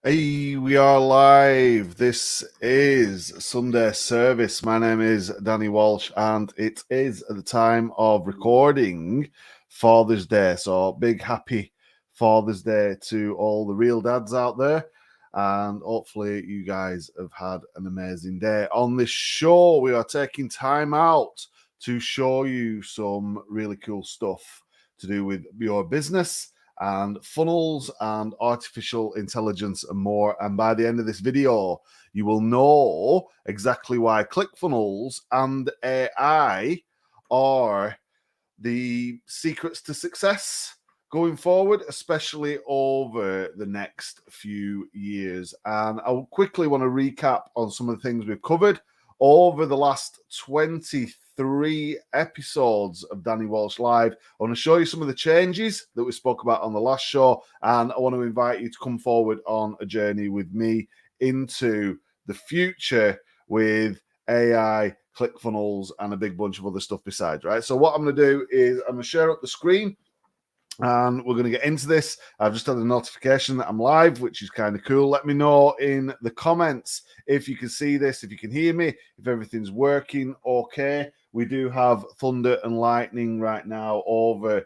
Hey, we are live. This is Sunday service. My name is Danny Walsh, and it is at the time of recording Father's Day. So, big happy Father's Day to all the real dads out there. And hopefully, you guys have had an amazing day. On this show, we are taking time out to show you some really cool stuff to do with your business and funnels and artificial intelligence and more. And by the end of this video, you will know exactly why ClickFunnels and AI are the secrets to success going forward, especially over the next few years. And I quickly want to recap on some of the things we've covered over the last 23 episodes of Danny Walsh Live. I want to show you some of the changes that we spoke about on the last show, and I want to invite you to come forward on a journey with me into the future with AI, ClickFunnels, and a big bunch of other stuff besides, right? So what I'm going to do is I'm going to share up the screen and we're going to get into this. I've just had a notification that I'm live, which is kind of cool. Let me know in the comments if you can see this, if you can hear me, if everything's working okay. We do have thunder and lightning right now over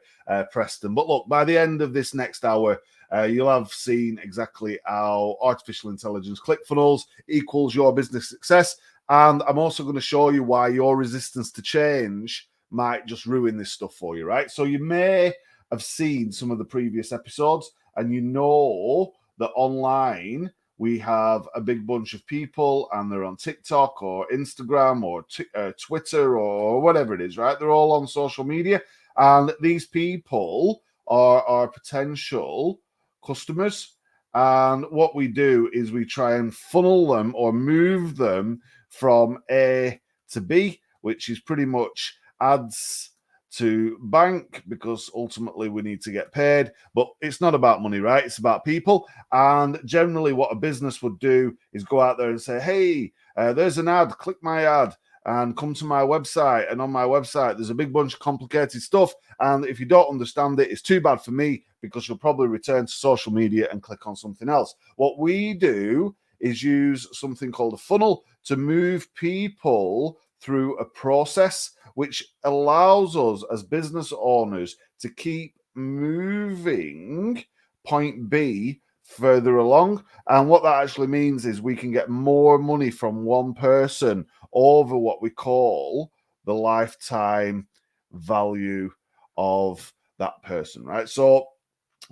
Preston. But look, by the end of this next hour, you'll have seen exactly how artificial intelligence ClickFunnels equals your business success. And I'm also going to show you why your resistance to change might just ruin this stuff for you, right? So you may have seen some of the previous episodes, and you know that online we have a big bunch of people, and they're on TikTok or Instagram or Twitter or whatever it is, right? They're all on social media, and these people are our potential customers. And what we do is we try and funnel them or move them from A to B, which is pretty much ads to bank, because ultimately we need to get paid. But it's not about money, right? It's about people. And generally what a business would do is go out there and say, hey, there's an ad, click my ad and come to my website. And on my website, there's a big bunch of complicated stuff. And if you don't understand it, it's too bad for me, because you'll probably return to social media and click on something else. What we do is use something called a funnel to move people through a process which allows us as business owners to keep moving point B further along. And what that actually means is we can get more money from one person over what we call the lifetime value of that person, right? So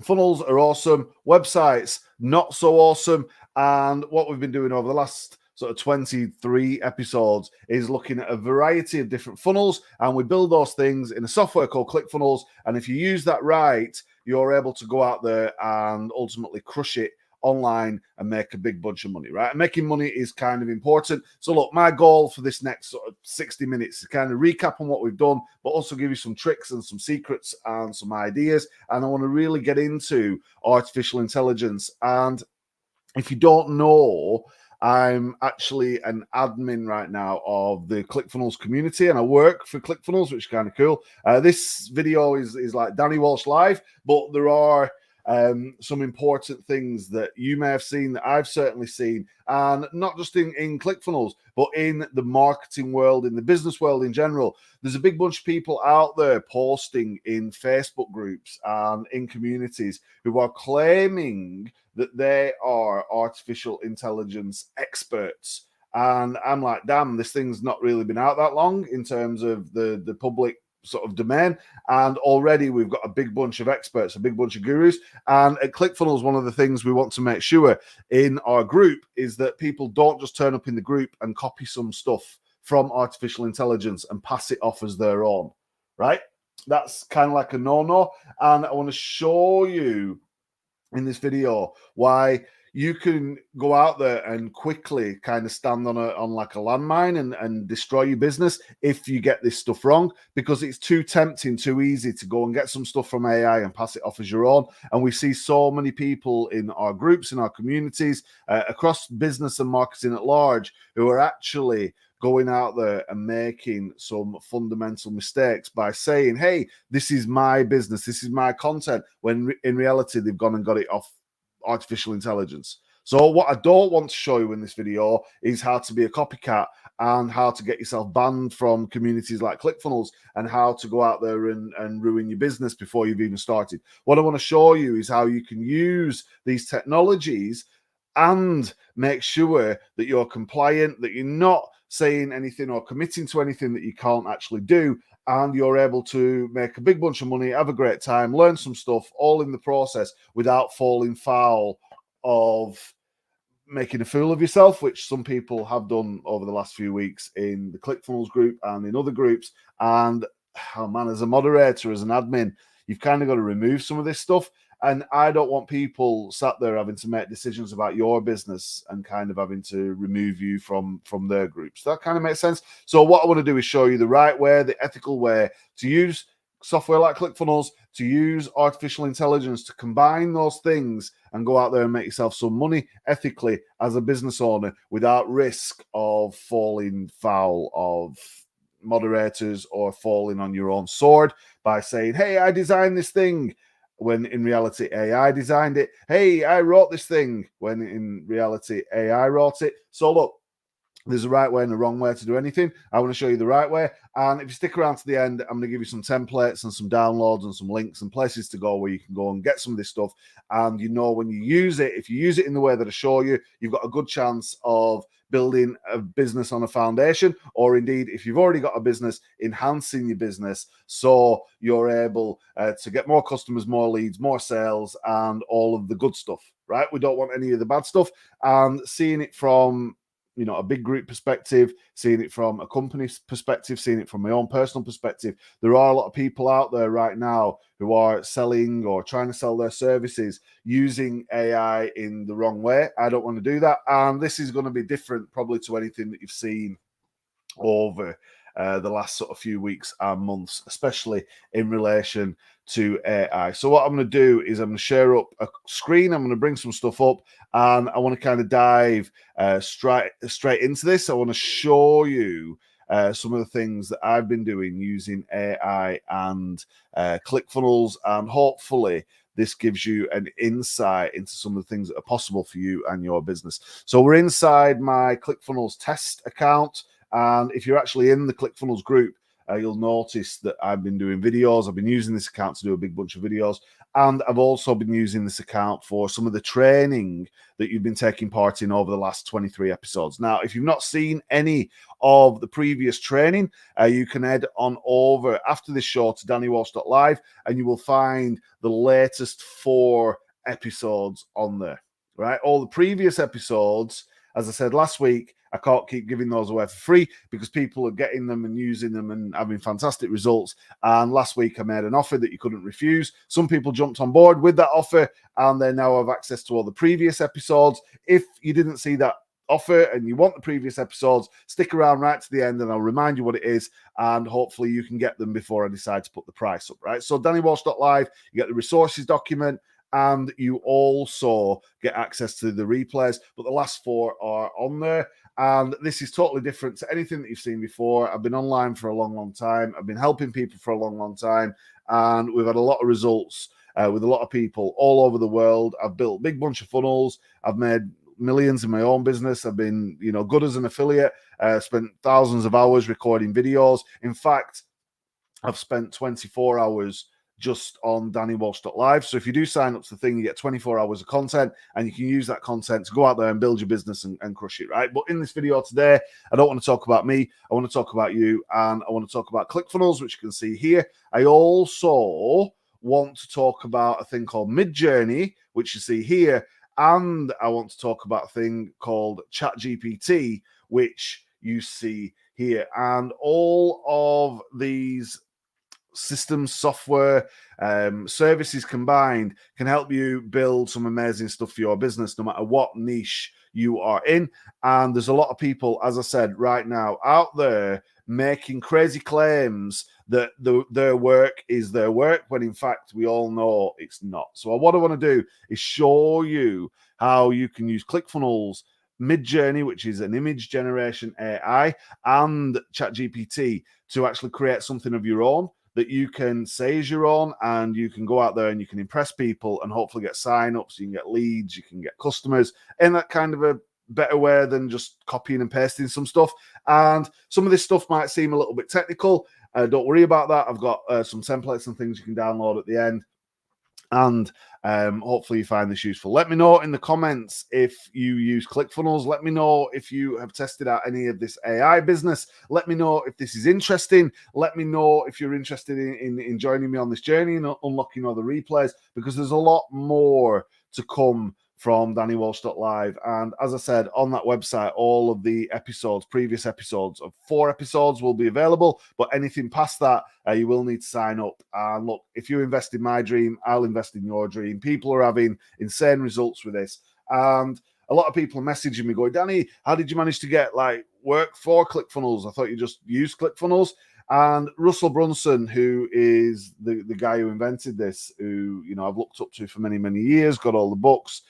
funnels are awesome, websites not so awesome. And what we've been doing over the last sort of 23 episodes is looking at a variety of different funnels, and we build those things in a software called ClickFunnels. And if you use that right, you're able to go out there and ultimately crush it online and make a big bunch of money, right? And making money is kind of important. So look, my goal for this next sort of 60 minutes is kind of recap on what we've done, but also give you some tricks and some secrets and some ideas. And I want to really get into artificial intelligence. And if you don't know, I'm actually an admin right now of the ClickFunnels community, and I work for ClickFunnels, which is kind of cool. This video is like Danny Walsh Live, but there are some important things that you may have seen, that I've certainly seen, and not just in ClickFunnels, but in the marketing world, in the business world in general. There's a big bunch of people out there posting in Facebook groups and in communities who are claiming that they are artificial intelligence experts. And I'm like, damn, this thing's not really been out that long in terms of the public sort of domain. And already we've got a big bunch of experts, a big bunch of gurus. And at ClickFunnels, one of the things we want to make sure in our group is that people don't just turn up in the group and copy some stuff from artificial intelligence and pass it off as their own, right? That's kind of like a no-no. And I want to show you in this video why you can go out there and quickly kind of stand on like a landmine and destroy your business if you get this stuff wrong, because it's too tempting, too easy to go and get some stuff from AI and pass it off as your own. And we see so many people in our groups, in our communities, across business and marketing at large, who are actually going out there and making some fundamental mistakes by saying, hey, this is my business, this is my content, when in reality they've gone and got it off artificial intelligence. So what I don't want to show you in this video is how to be a copycat and how to get yourself banned from communities like ClickFunnels and how to go out there and ruin your business before you've even started. What I want to show you is how you can use these technologies and make sure that you're compliant, that you're not saying anything or committing to anything that you can't actually do, and you're able to make a big bunch of money, have a great time, learn some stuff, all in the process without falling foul of making a fool of yourself, which some people have done over the last few weeks in the ClickFunnels group and in other groups. And oh man, as a moderator, as an admin, you've kind of got to remove some of this stuff. And I don't want people sat there having to make decisions about your business and kind of having to remove you from their groups. That kind of makes sense. So what I want to do is show you the right way, the ethical way to use software like ClickFunnels, to use artificial intelligence to combine those things and go out there and make yourself some money ethically as a business owner without risk of falling foul of moderators or falling on your own sword by saying, hey, I designed this thing, when in reality AI designed it. Hey, I wrote this thing, when in reality AI wrote it. So look, there's a right way and a wrong way to do anything. I want to show you the right way. And if you stick around to the end, I'm going to give you some templates and some downloads and some links and places to go where you can go and get some of this stuff. And you know, when you use it, if you use it in the way that I show you, you've got a good chance of building a business on a foundation, or indeed, if you've already got a business, enhancing your business so you're able to get more customers, more leads, more sales, and all of the good stuff, right? We don't want any of the bad stuff. And seeing it from a big group perspective, seeing it from a company's perspective, seeing it from my own personal perspective. There are a lot of people out there right now who are selling or trying to sell their services using AI in the wrong way. I don't want to do that. And this is going to be different probably to anything that you've seen over the last sort of few weeks and months, especially in relation to AI. So what I'm going to do is I'm going to share up a screen. I'm going to bring some stuff up, and I want to kind of dive straight into this. I want to show you some of the things that I've been doing using AI and ClickFunnels, and hopefully this gives you an insight into some of the things that are possible for you and your business. So we're inside my ClickFunnels test account. And if you're actually in the ClickFunnels group, you'll notice that I've been doing videos. I've been using this account to do a big bunch of videos. And I've also been using this account for some of the training that you've been taking part in over the last 23 episodes. Now, if you've not seen any of the previous training, you can head on over after this show to dannywalsh.live, and you will find the latest 4 episodes on there, right? All the previous episodes, as I said last week, I can't keep giving those away for free because people are getting them and using them and having fantastic results. And last week I made an offer that you couldn't refuse. Some people jumped on board with that offer, and they now have access to all the previous episodes. If you didn't see that offer and you want the previous episodes, stick around right to the end and I'll remind you what it is, and hopefully you can get them before I decide to put the price up, right? So dannywalsh.live, you get the resources document, and you also get access to the replays, but the last 4 are on there. And this is totally different to anything that you've seen before. I've been online for a long, long time. I've been helping people for a long, long time. And we've had a lot of results with a lot of people all over the world. I've built a big bunch of funnels. I've made millions in my own business. I've been, good as an affiliate. Spent thousands of hours recording videos. In fact, I've spent 24 hours just on dannywalsh.live. So if you do sign up to the thing, you get 24 hours of content, and you can use that content to go out there and build your business and crush it, right? But in this video today, I don't want to talk about me. I want to talk about you, and I want to talk about ClickFunnels, which you can see here. I also want to talk about a thing called Midjourney, which you see here, and I want to talk about a thing called ChatGPT, which you see here. And all of these systems, software, services combined can help you build some amazing stuff for your business, no matter what niche you are in. And there's a lot of people, as I said, right now out there making crazy claims that their work is their work, when in fact we all know it's not. So what I want to do is show you how you can use ClickFunnels, Midjourney, which is an image generation AI, and ChatGPT to actually create something of your own that you can say is your own, and you can go out there and you can impress people and hopefully get sign-ups, you can get leads, you can get customers in that kind of a better way than just copying and pasting some stuff. And some of this stuff might seem a little bit technical. Don't worry about that. I've got some templates and things you can download at the end. And hopefully you find this useful. Let me know in the comments if you use ClickFunnels. Let me know if you have tested out any of this AI business. Let me know if this is interesting. Let me know if you're interested in joining me on this journey and unlocking other replays, because there's a lot more to come from DannyWalsh.live. And as I said, on that website, all of the episodes, previous episodes of 4 episodes will be available. But anything past that, you will need to sign up. And look, if you invest in my dream, I'll invest in your dream. People are having insane results with this. And a lot of people are messaging me going, Danny, how did you manage to get work for ClickFunnels? I thought you just used ClickFunnels. And Russell Brunson, who is the guy who invented this, who I've looked up to for many, many years, got all the books,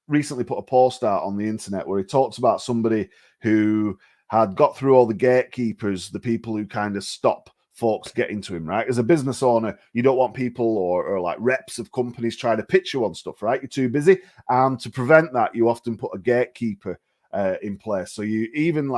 recently put a post out on the internet where he talks about somebody who had got through all the gatekeepers, the people who kind of stop folks getting to him, right? As a business owner, you don't want people or like reps of companies trying to pitch you on stuff, right? You're too busy. And to prevent that, you often put a gatekeeper in place. So you even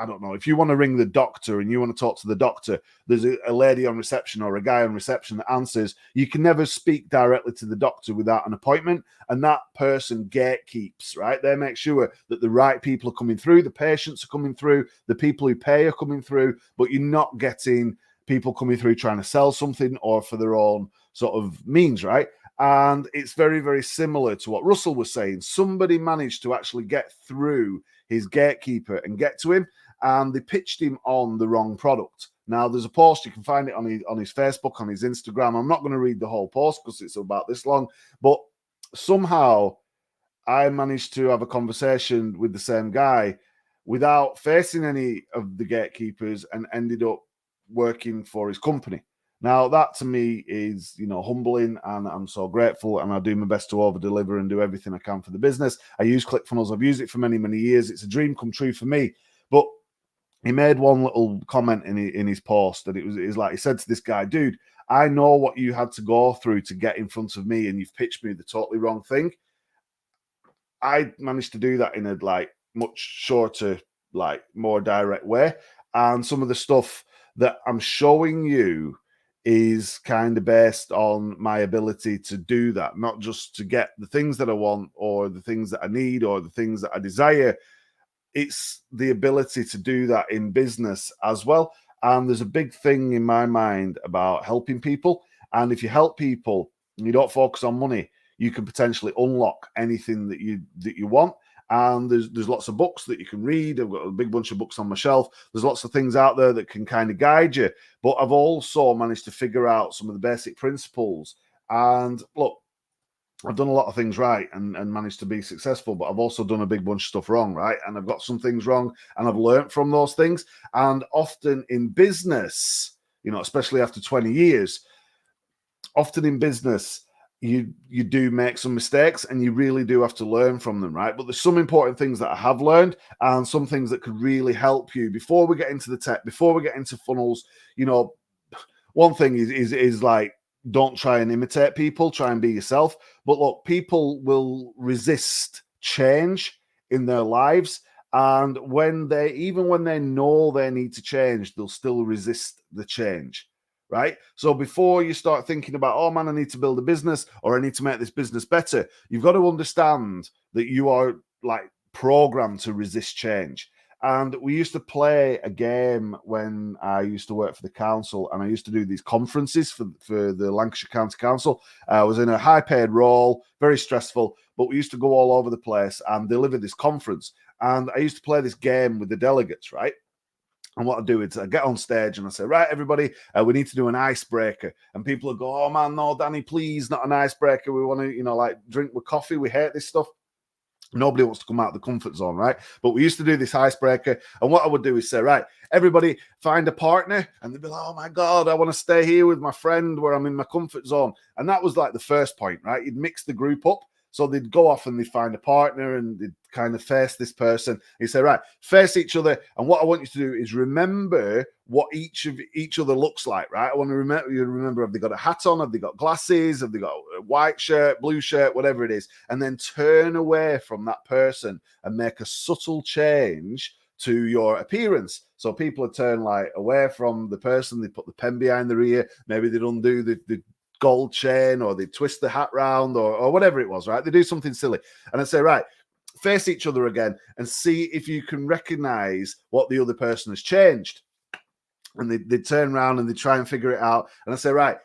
I don't know, if you want to ring the doctor and you want to talk to the doctor, there's a lady on reception or a guy on reception that answers. You can never speak directly to the doctor without an appointment, and that person gatekeeps, right? They make sure that the right people are coming through, the patients are coming through, the people who pay are coming through, but you're not getting people coming through trying to sell something or for their own sort of means, right? And it's very, very similar to what Russell was saying. Somebody managed to actually get through his gatekeeper and get to him, and they pitched him on the wrong product. Now, there's a post, you can find it on his Facebook, on his Instagram. I'm not going to read the whole post because it's about this long, but somehow I managed to have a conversation with the same guy without facing any of the gatekeepers and ended up working for his company. Now, that to me is, humbling, and I'm so grateful, and I do my best to over-deliver and do everything I can for the business. I use ClickFunnels. I've used it for many, many years. It's a dream come true for me. But he made one little comment in his post, and it was like, he said to this guy, dude, I know what you had to go through to get in front of me, and you've pitched me the totally wrong thing. I managed to do that in a much shorter, more direct way. And some of the stuff that I'm showing you is kind of based on my ability to do that, not just to get the things that I want or the things that I need or the things that I desire. It's the ability to do that in business as well. And there's a big thing in my mind about helping people. And if you help people and you don't focus on money, you can potentially unlock anything that you want. And there's lots of books that you can read. I've got a big bunch of books on my shelf. There's lots of things out there that can kind of guide you. But I've also managed to figure out some of the basic principles. And look, I've done a lot of things right and managed to be successful, but I've also done a big bunch of stuff wrong, right? And I've got some things wrong, and I've learned from those things. And often in business, especially after 20 years, often in business, you do make some mistakes, and you really do have to learn from them, right? But there's some important things that I have learned, and some things that could really help you before we get into the tech, before we get into funnels. One thing is don't try and imitate people, try and be yourself. But look, people will resist change in their lives. And even when they know they need to change, they'll still resist the change, right? So before you start thinking about, oh man, I need to build a business or I need to make this business better, you've got to understand that you are programmed to resist change. And we used to play a game when I used to work for the council, and I used to do these conferences for the Lancashire County Council. I was in a high-paid role, very stressful, but we used to go all over the place and deliver this conference. And I used to play this game with the delegates, right? And what I do is I get on stage and I say, right, everybody, we need to do an icebreaker. And people will go, oh, man, no, Danny, please, not an icebreaker. We want to, drink with coffee. We hate this stuff. Nobody wants to come out of the comfort zone, right? But we used to do this icebreaker. And what I would do is say, right, everybody find a partner. And they'd be like, oh, my God, I want to stay here with my friend where I'm in my comfort zone. And that was the first point, right? You'd mix the group up. So they'd go off and they'd find a partner and they'd kind of face this person. He'd say, right, face each other. And what I want you to do is remember what each other looks like, right? I want to remember, have they got a hat on? Have they got glasses? Have they got a white shirt, blue shirt, whatever it is? And then turn away from that person and make a subtle change to your appearance. So people would turn like away from the person, they put the pen behind their ear, maybe they'd undo the gold chain, or they twist the hat round, or whatever it was, right? They do something silly. And I'd say, right, face each other again and see if you can recognize what the other person has changed. And they turn around and they try and figure it out. And I say, right,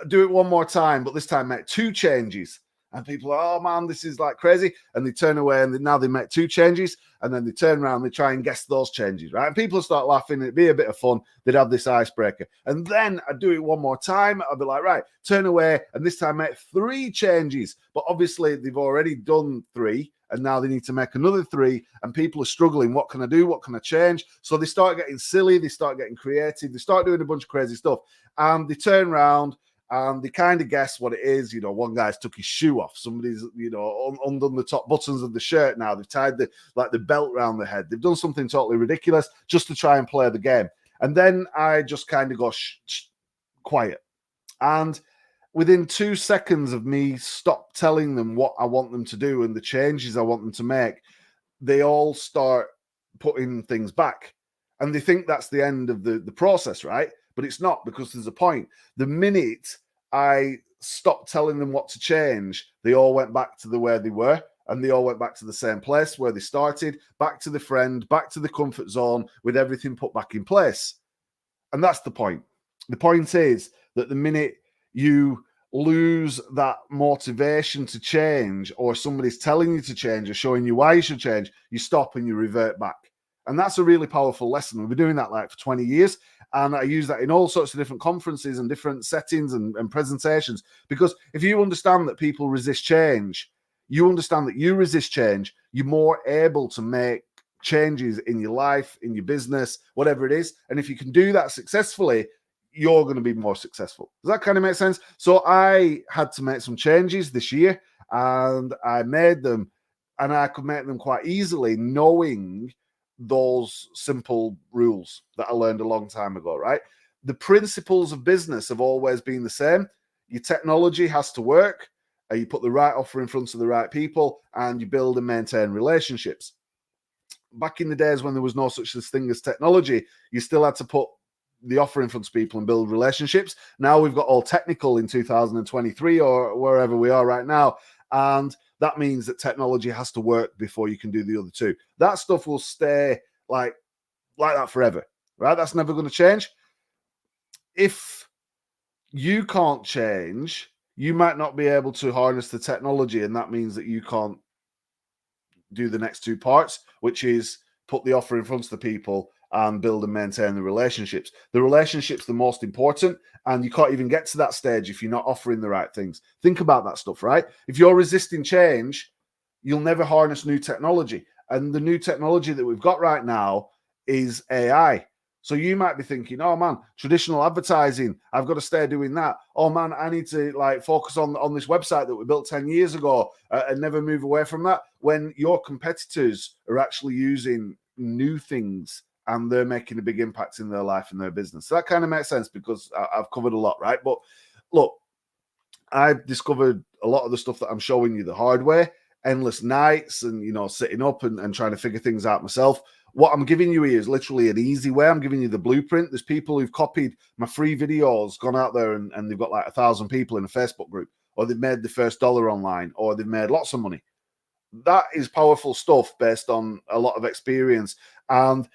do it one more time, but this time make 2 changes. And people are, oh man, this is like crazy. And they turn away and now they make 2 changes. And then they turn around and they try and guess those changes, right? And people start laughing. It'd be a bit of fun. They'd have this icebreaker. And then I'd do it one more time. I'd be like, right, turn away. And this time make 3 changes. But obviously they've already done 3. And now they need to make another 3. And people are struggling. What can I do? What can I change? So they start getting silly. They start getting creative. They start doing a bunch of crazy stuff. And they turn around. And they kind of guess what it is. You know, one guy's took his shoe off. Somebody's, you know, undone the top buttons of the shirt now. They've tied the belt around the head. They've done something totally ridiculous just to try and play the game. And then I just kind of go quiet. And within 2 seconds of me stop telling them what I want them to do and the changes I want them to make, they all start putting things back. And they think that's the end of the process, right? But it's not, because there's a point. The minute I stopped telling them what to change, they all went back to the where they were, and they all went back to the same place where they started, back to the friend, back to the comfort zone, with everything put back in place. And that's the point. The point is that the minute you lose that motivation to change, or somebody's telling you to change or showing you why you should change, you stop and you revert back. And that's a really powerful lesson. We've been doing that like for 20 years. And I use that in all sorts of different conferences and different settings and presentations. Because if you understand that people resist change, you understand that you resist change, you're more able to make changes in your life, in your business, whatever it is. And if you can do that successfully, you're going to be more successful. Does that kind of make sense? So I had to make some changes this year, and I made them, and I could make them quite easily, knowing those simple rules that I learned a long time ago, right? The principles of business have always been the same. Your technology has to work, you put the right offer in front of the right people, and you build and maintain relationships. Back in the days when there was no such thing as technology, you still had to put the offer in front of people and build relationships. Now we've got all technical in 2023 or wherever we are right now. And that means that technology has to work before you can do the other 2. That stuff will stay like that forever, right? That's never going to change. If you can't change, you might not be able to harness the technology, and that means that you can't do the next 2 parts, which is put the offer in front of the people and build and maintain the relationships. The relationship's the most important, and you can't even get to that stage if you're not offering the right things. Think about that stuff, right? If you're resisting change, you'll never harness new technology. And the new technology that we've got right now is AI. So you might be thinking, oh man, traditional advertising, I've got to stay doing that. Oh man, I need to like focus on this website that we built 10 years ago and never move away from that. When your competitors are actually using new things and they're making a big impact in their life and their business. So that kind of makes sense, because I've covered a lot, right? But look, I've discovered a lot of the stuff that I'm showing you the hard way, endless nights and, you know, sitting up and trying to figure things out myself. What I'm giving you here is literally an easy way. I'm giving you the blueprint. There's people who've copied my free videos, gone out there and they've got like 1,000 people in a Facebook group, or they've made the first dollar online, or they've made lots of money. That is powerful stuff based on a lot of experience. And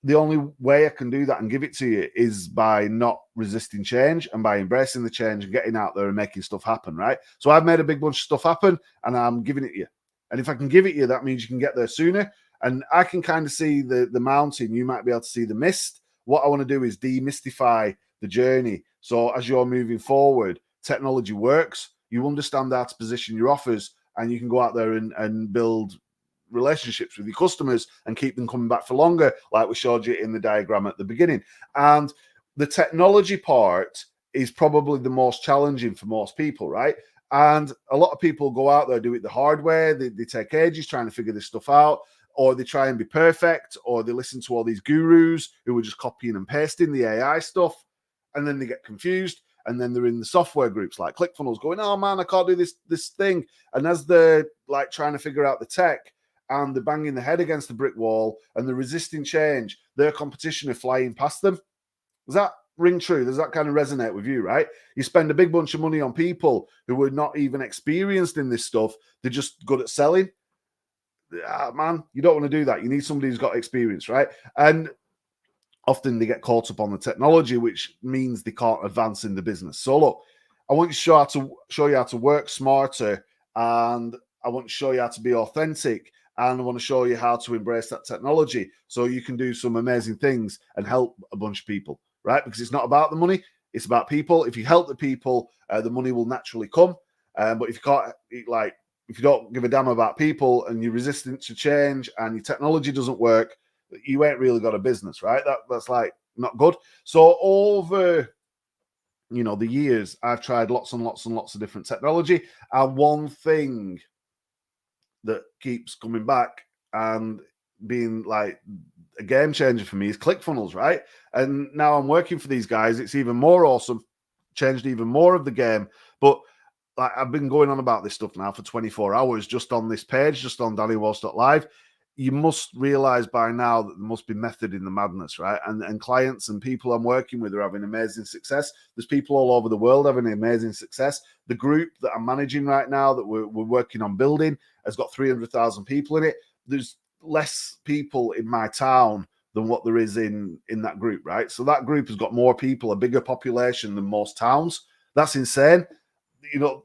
the only way I can do that and give it to you is by not resisting change and by embracing the change and getting out there and making stuff happen, right? So I've made a big bunch of stuff happen and I'm giving it to you. And if I can give it you, that means you can get there sooner. And I can kind of see the mountain. You might be able to see the mist. What I want to do is demystify the journey. So as you're moving forward, technology works. You understand how to position your offers, and you can go out there and build relationships with your customers and keep them coming back for longer, like we showed you in the diagram at the beginning. And the technology part is probably the most challenging for most people, right? And a lot of people go out there, do it the hard way. They take ages trying to figure this stuff out, or they try and be perfect, or they listen to all these gurus who are just copying and pasting the AI stuff, and then they get confused. And then they're in the software groups like ClickFunnels going, oh man, I can't do this thing. And as they're like trying to figure out the tech and they're banging their head against the brick wall and they're resisting change, their competition are flying past them. Does that ring true? Does that kind of resonate with you, right? You spend a big bunch of money on people who are not even experienced in this stuff. They're just good at selling. Man, you don't want to do that. You need somebody who's got experience, right? And often they get caught up on the technology, which means they can't advance in the business. So look, I want to show you how to work smarter, and I want to show you how to be authentic, and I want to show you how to embrace that technology so you can do some amazing things and help a bunch of people, right? Because it's not about the money, it's about people. If you help the people, the money will naturally come. But if you can't, if you don't give a damn about people and you're resistant to change and your technology doesn't work, you ain't really got a business, right? That's like not good. So over, the years, I've tried lots and lots and lots of different technology. And one thing that keeps coming back and being like a game changer for me is ClickFunnels, right? And now I'm working for these guys. It's even more awesome, changed even more of the game. But like, I've been going on about this stuff now for 24 hours just on this page, just on DannyWalsh.live. You must realize by now that there must be method in the madness, right? And clients and people I'm working with are having amazing success. There's people all over the world having amazing success. The group that I'm managing right now that we're working on building has got 300,000 people in it. There's less people in my town than what there is in that group, right? So that group has got more people, a bigger population than most towns. That's insane.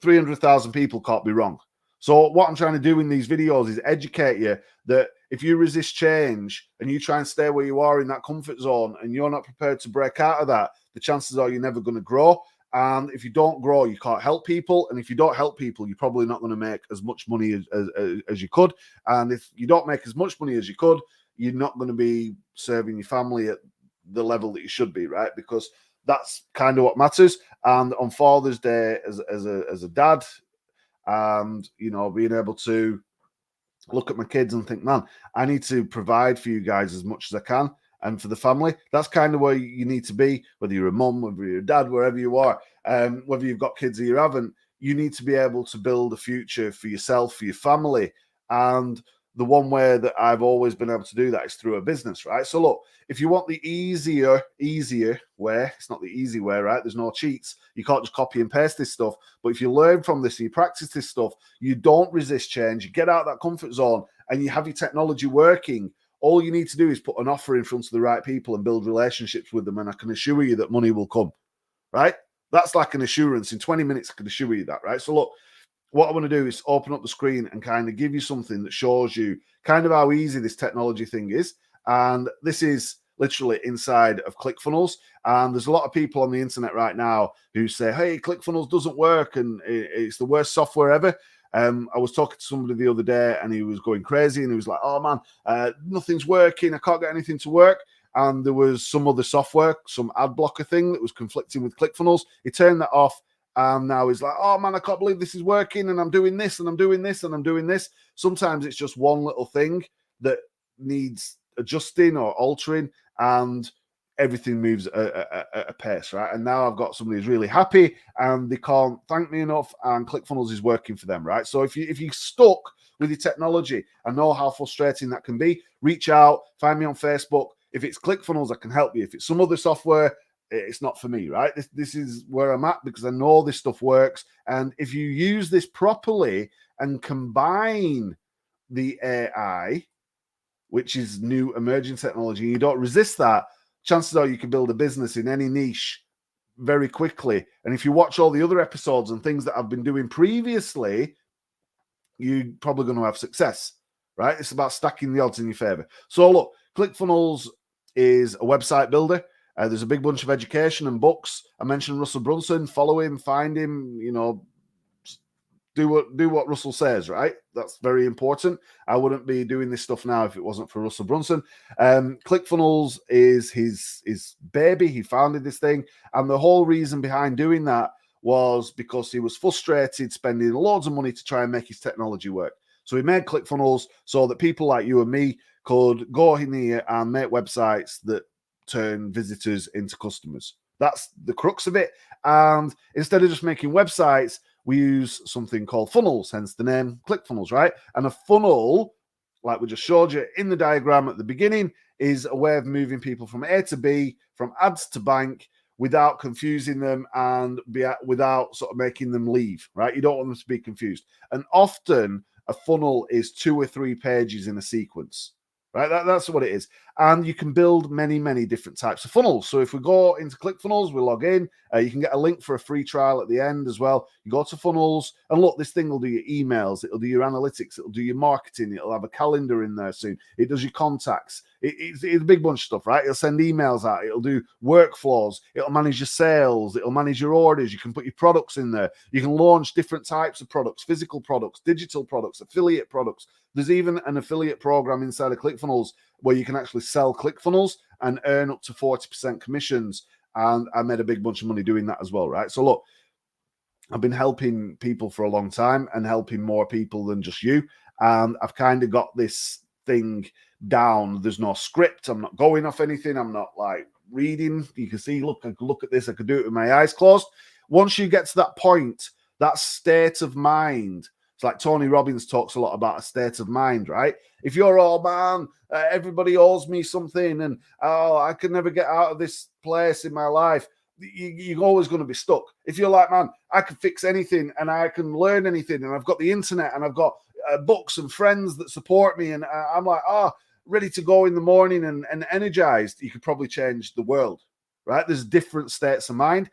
300,000 people can't be wrong. So what I'm trying to do in these videos is educate you that if you resist change and you try and stay where you are in that comfort zone and you're not prepared to break out of that, the chances are you're never going to grow. And if you don't grow, you can't help people. And if you don't help people, you're probably not going to make as much money as you could. And if you don't make as much money as you could, you're not going to be serving your family at the level that you should be, right? Because that's kind of what matters. And on Father's Day, as a dad, and being able to look at my kids and think, man, I need to provide for you guys as much as I can, and for the family. That's kind of where you need to be, whether you're a mum, whether you're a dad, wherever you are, whether you've got kids or you haven't. You need to be able to build a future for yourself, for your family. And the one way that I've always been able to do that is through a business, right? So look, if you want the easier way, it's not the easy way, right? There's no cheats. You can't just copy and paste this stuff. But if you learn from this and you practice this stuff, you don't resist change, you get out of that comfort zone and you have your technology working. All you need to do is put an offer in front of the right people and build relationships with them. And I can assure you that money will come, right? That's like an assurance. In 20 minutes, I can assure you that, right? So look, what I want to do is open up the screen and kind of give you something that shows you kind of how easy this technology thing is. And this is literally inside of ClickFunnels. And there's a lot of people on the internet right now who say, hey, ClickFunnels doesn't work and it's the worst software ever. I was talking to somebody the other day and he was going crazy and he was like, oh man, nothing's working. I can't get anything to work. And there was some other software, some ad blocker thing that was conflicting with ClickFunnels. He turned that off. And now he's like, oh man, I can't believe this is working and I'm doing this and I'm doing this and I'm doing this. Sometimes it's just one little thing that needs adjusting or altering and everything moves at a pace, right? And now I've got somebody who's really happy and they can't thank me enough and ClickFunnels is working for them, right? So if you're stuck with your technology, I know how frustrating that can be. Reach out, find me on Facebook. If it's ClickFunnels, I can help you. If it's some other software, it's not for me, right? This is where I'm at because I know this stuff works. And if you use this properly and combine the AI, which is new emerging technology, and you don't resist that, chances are you can build a business in any niche very quickly. And if you watch all the other episodes and things that I've been doing previously, you're probably going to have success, right? It's about stacking the odds in your favor. So look, ClickFunnels is a website builder. There's a big bunch of education and books. I mentioned Russell Brunson. Follow him, find him, do what Russell says, right? That's very important. I wouldn't be doing this stuff now if it wasn't for Russell Brunson. ClickFunnels is his baby. He founded this thing. And the whole reason behind doing that was because he was frustrated spending loads of money to try and make his technology work. So he made ClickFunnels so that people like you and me could go in here and make websites that turn visitors into customers. That's the crux of it. And instead of just making websites, we use something called funnels, hence the name ClickFunnels, right? And a funnel, like we just showed you in the diagram at the beginning, is a way of moving people from A to B, from ads to bank, without confusing them and without sort of making them leave, right? You don't want them to be confused. And often a funnel is 2 or 3 pages in a sequence, right? That's what it is. And you can build many, many different types of funnels. So if we go into ClickFunnels, we log in, you can get a link for a free trial at the end as well. You go to funnels and look, this thing will do your emails. It'll do your analytics. It'll do your marketing. It'll have a calendar in there soon. It does your contacts. It's a big bunch of stuff, right? It'll send emails out. It'll do workflows. It'll manage your sales. It'll manage your orders. You can put your products in there. You can launch different types of products, physical products, digital products, affiliate products. There's even an affiliate program inside of ClickFunnels where you can actually sell ClickFunnels and earn up to 40% commissions. And I made a big bunch of money doing that as well, right? So look, I've been helping people for a long time and helping more people than just you. And I've kind of got this thing down. There's no script. I'm not going off anything. I'm not like reading. You can see, look, I could look at this. I could do it with my eyes closed. Once you get to that point, that state of mind, it's like Tony Robbins talks a lot about a state of mind, right? If you're, oh man, everybody owes me something and oh, I could never get out of this place in my life, you're always going to be stuck. If you're like, man, I can fix anything and I can learn anything and I've got the internet and I've got books and friends that support me and I'm like, ready to go in the morning and energized, you could probably change the world, right? There's different states of mind.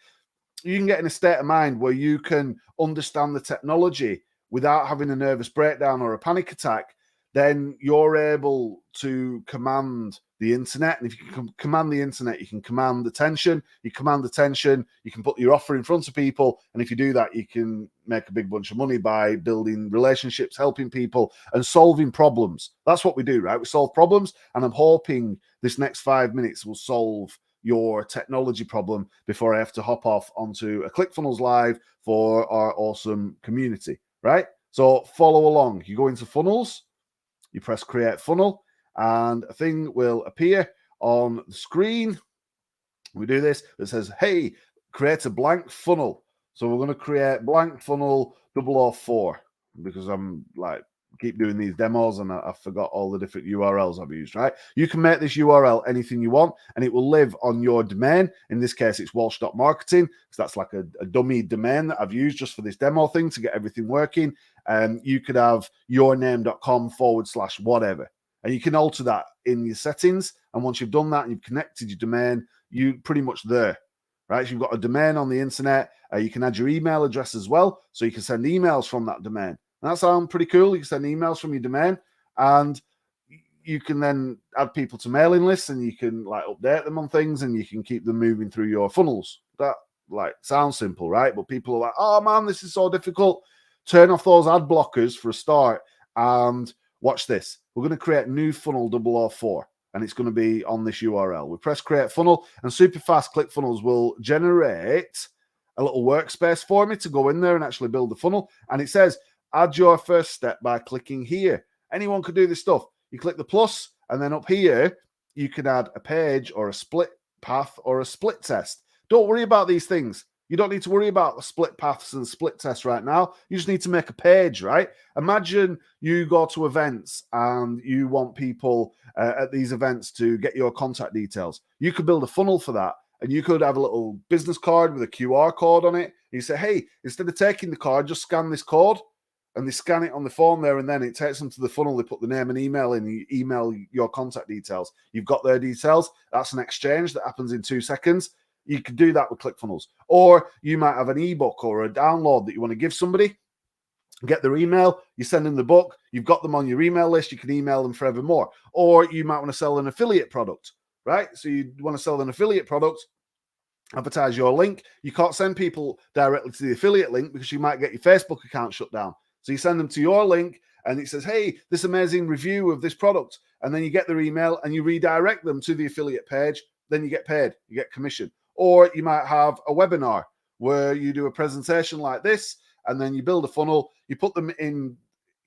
You can get in a state of mind where you can understand the technology without having a nervous breakdown or a panic attack. Then you're able to command the internet. And if you can command the internet, you can command attention. You command attention, you can put your offer in front of people. And if you do that, you can make a big bunch of money by building relationships, helping people and solving problems. That's what we do, right? We solve problems. And I'm hoping this next 5 minutes will solve your technology problem before I have to hop off onto a ClickFunnels Live for our awesome community, right? So follow along. You go into funnels, you press create funnel, and a thing will appear on the screen. We do this. It says, hey, create a blank funnel. So we're going to create blank funnel 004 because I'm like, keep doing these demos and I forgot all the different URLs I've used, right? You can make this URL anything you want and it will live on your domain. In this case, it's walsh.marketing because that's like a dummy domain that I've used just for this demo thing to get everything working. And you could have yourname.com/whatever. And you can alter that in your settings. And once you've done that and you've connected your domain, you're pretty much there, right? So you've got a domain on the internet. You can add your email address as well. So you can send emails from that domain. And that sounds pretty cool. You can send emails from your domain and you can then add people to mailing lists and you can like update them on things and you can keep them moving through your funnels. That like sounds simple, right? But people are like, oh man, this is so difficult. Turn off those ad blockers for a start and watch this. We're going to create new funnel 004 and it's going to be on this URL. We press create funnel and super fast ClickFunnels will generate a little workspace for me to go in there and actually build the funnel. And it says, add your first step by clicking here. Anyone could do this stuff. You click the plus, and then up here, you can add a page or a split path or a split test. Don't worry about these things. You don't need to worry about the split paths and split tests right now. You just need to make a page, right? Imagine you go to events and you want people at these events to get your contact details. You could build a funnel for that. And you could have a little business card with a QR code on it. You say, hey, instead of taking the card, just scan this code. And they scan it on the phone there, and then it takes them to the funnel. They put the name and email in. You email your contact details. You've got their details. That's an exchange that happens in 2 seconds. You could do that with ClickFunnels. Or you might have an ebook or a download that you want to give somebody. Get their email. You send them the book. You've got them on your email list. You can email them forevermore. Or you might want to sell an affiliate product, right? So you want to sell an affiliate product. Advertise your link. You can't send people directly to the affiliate link because you might get your Facebook account shut down. So you send them to your link and it says, hey, this amazing review of this product. And then you get their email and you redirect them to the affiliate page. Then you get paid. You get commission. Or you might have a webinar where you do a presentation like this, and then you build a funnel, you put them in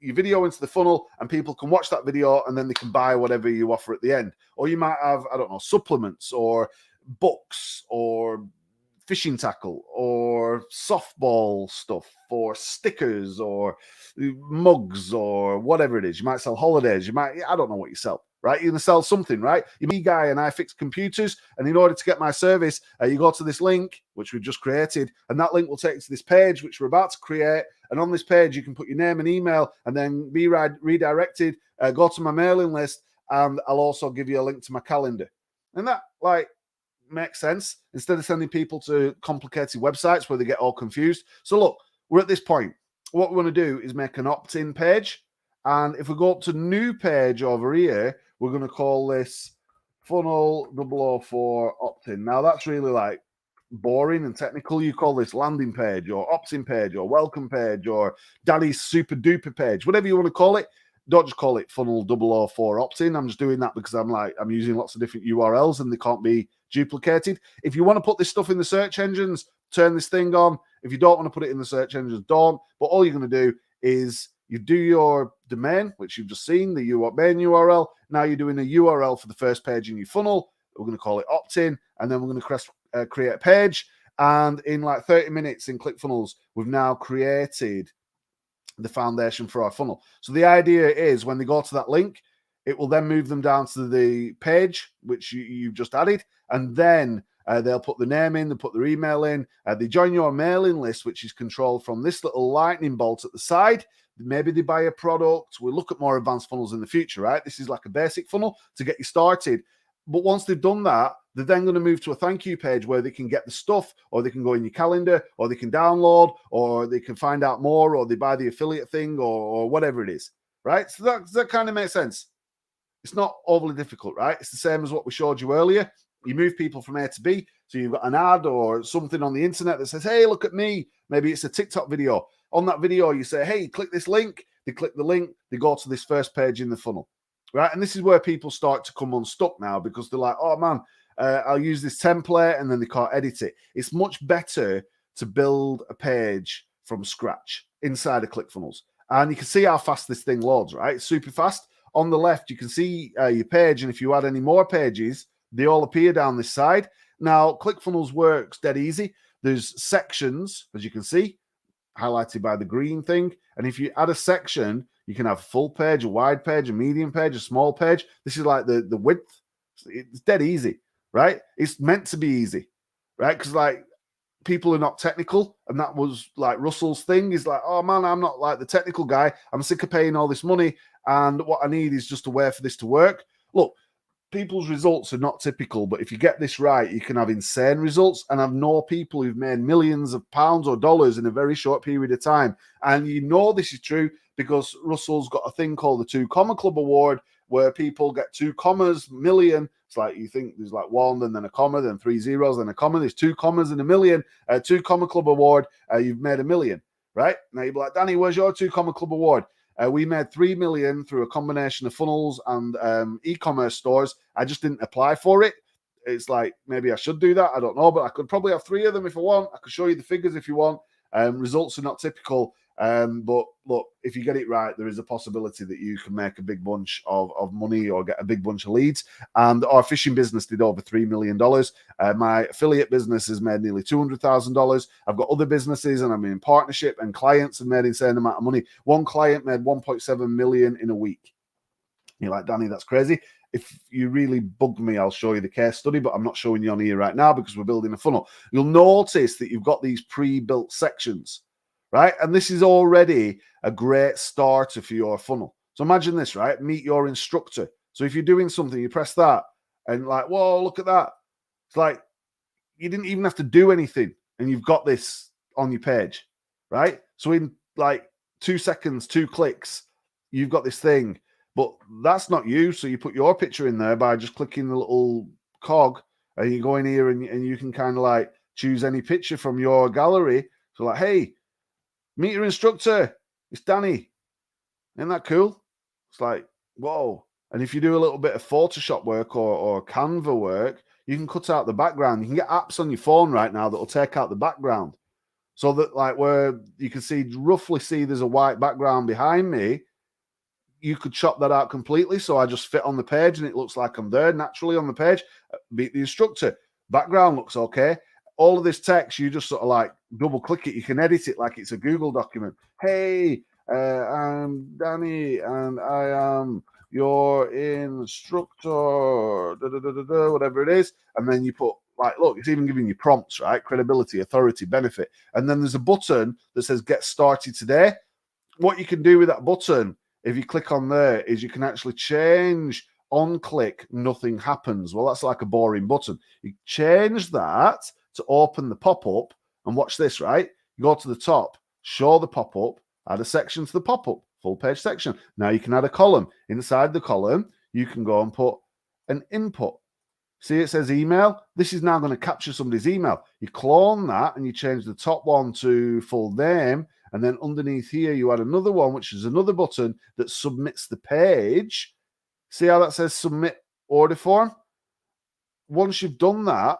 your video into the funnel, and people can watch that video and then they can buy whatever you offer at the end. Or you might have, I don't know, supplements or books or fishing tackle or softball stuff or stickers or mugs or whatever it is. You might sell holidays. You might, I don't know what you sell, right? You're going to sell something, right? You're me guy and I fix computers. And in order to get my service, you go to this link, which we've just created. And that link will take you to this page, which we're about to create. And on this page, you can put your name and email and then be redirected, go to my mailing list. And I'll also give you a link to my calendar. And that, like, makes sense instead of sending people to complicated websites where they get all confused. So look, we're at this point. What we want to do is make an opt-in page. And if we go up to new page over here, we're going to call this funnel 004 opt-in. Now that's really like boring and technical. You call this landing page or opt-in page or welcome page or daddy's super duper page, whatever you want to call it. Don't just call it funnel 004 opt-in. I'm just doing that because I'm using lots of different URLs and they can't be duplicated. If you want to put this stuff in the search engines, turn this thing on. If you don't want to put it in the search engines, don't. But all you're going to do is you do your domain, which you've just seen, the main URL. Now you're doing a URL for the first page in your funnel. We're going to call it opt-in, and then we're going to create a page. And in like 30 minutes in ClickFunnels, we've now created the foundation for our funnel. So the idea is when they go to that link, it will then move them down to the page, which you've just added. And then they'll put the name in, they'll put their email in. They join your mailing list, which is controlled from this little lightning bolt at the side. Maybe they buy a product. We'll look at more advanced funnels in the future, right? This is like a basic funnel to get you started. But once they've done that, they're then going to move to a thank you page where they can get the stuff, or they can go in your calendar, or they can download, or they can find out more, or they buy the affiliate thing, or whatever it is, right? So that kind of makes sense. It's not overly difficult, right? It's the same as what we showed you earlier. You move people from A to B. So you've got an ad or something on the internet that says, hey, look at me. Maybe it's a TikTok video. On that video, you say, hey, click this link. They click the link. They go to this first page in the funnel, right? And this is where people start to come unstuck now because they're like, oh, man, I'll use this template, and then they can't edit it. It's much better to build a page from scratch inside of ClickFunnels. And you can see how fast this thing loads, right? It's super fast. On the left, you can see your page, and if you add any more pages, they all appear down this side. Now, ClickFunnels works dead easy. There's sections, as you can see, highlighted by the green thing. And if you add a section, you can have a full page, a wide page, a medium page, a small page. This is like the width. It's dead easy, right? It's meant to be easy, right? Because like people are not technical, and that was like Russell's thing. Is like, oh man, I'm not like the technical guy. I'm sick of paying all this money, and what I need is just a way for this to work. Look, people's results are not typical, but if you get this right, you can have insane results. And I've known people who've made millions of pounds or dollars in a very short period of time. And you know this is true because Russell's got a thing called the 2 Comma Club Award, where people get 2 commas, million. It's like you think there's like 1 and then a comma, then 3 zeros, then a comma. There's 2 commas and a million. 2 Comma Club Award, you've made $1 million, right? Now you'd be like, Danny, where's your 2 Comma Club Award? We made 3 million through a combination of funnels and e-commerce stores. I just didn't apply for it. It's like, maybe I should do that. I don't know, but I could probably have 3 of them if I want. I could show you the figures if you want. Results are not typical. But look, if you get it right, there is a possibility that you can make a big bunch of money or get a big bunch of leads. And our fishing business did over $3 million. My affiliate business has made nearly $200,000. I've got other businesses and I'm in partnership, and clients have made insane amount of money. One client made 1.7 million in a week. You're like, Danny, that's crazy. If you really bug me, I'll show you the case study, but I'm not showing you on here right now because we're building a funnel. You'll notice that you've got these pre-built sections, right? And this is already a great starter for your funnel. So imagine this, right? Meet your instructor. So if you're doing something, you press that and like, whoa, look at that. It's like you didn't even have to do anything and you've got this on your page, right? So in like 2 seconds, 2 clicks, you've got this thing. But that's not you. So you put your picture in there by just clicking the little cog, and you go in here and you can kind of like choose any picture from your gallery. So like, hey, meet your instructor. It's Danny. Isn't that cool? It's like, whoa. And if you do a little bit of Photoshop work or Canva work, you can cut out the background. You can get apps on your phone right now that will take out the background. so that like where you can roughly see there's a white background behind me, you could chop that out completely. So I just fit on the page and it looks like I'm there naturally on the page. Beat the instructor. Background looks okay. All of this text, you just sort of like double click it. You can edit it like it's a Google document. Hey, I'm Danny and I am your instructor, whatever it is. And then you put like, look, it's even giving you prompts, right? Credibility, authority, benefit. And then there's a button that says get started today. What you can do with that button, if you click on there, is you can actually change on click, nothing happens. Well, that's like a boring button. You change that to open the pop-up and watch this, right? You go to the top, show the pop-up, add a section to the pop-up, full page section. Now you can add a column. Inside the column, you can go and put an input. See, it says email. This is now going to capture somebody's email. You clone that and you change the top one to full name. And then underneath here, you add another one, which is another button that submits the page. See how that says submit order form? Once you've done that,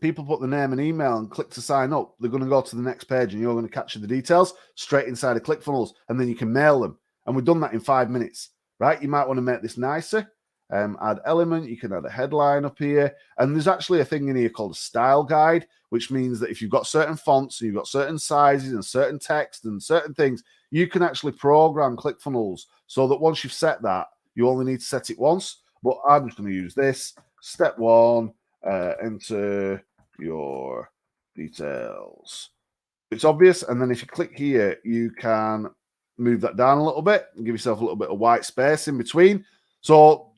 people put the name and email and click to sign up. They're going to go to the next page and you're going to capture the details straight inside of ClickFunnels, and then you can mail them. And we've done that in 5 minutes, right? You might want to make this nicer. Add element, you can add a headline up here. And there's actually a thing in here called a style guide, which means that if you've got certain fonts, and you've got certain sizes and certain text and certain things, you can actually program ClickFunnels so that once you've set that, you only need to set it once. But I'm just going to use this. Step 1, enter your details. It's obvious. And then if you click here, you can move that down a little bit and give yourself a little bit of white space in between. So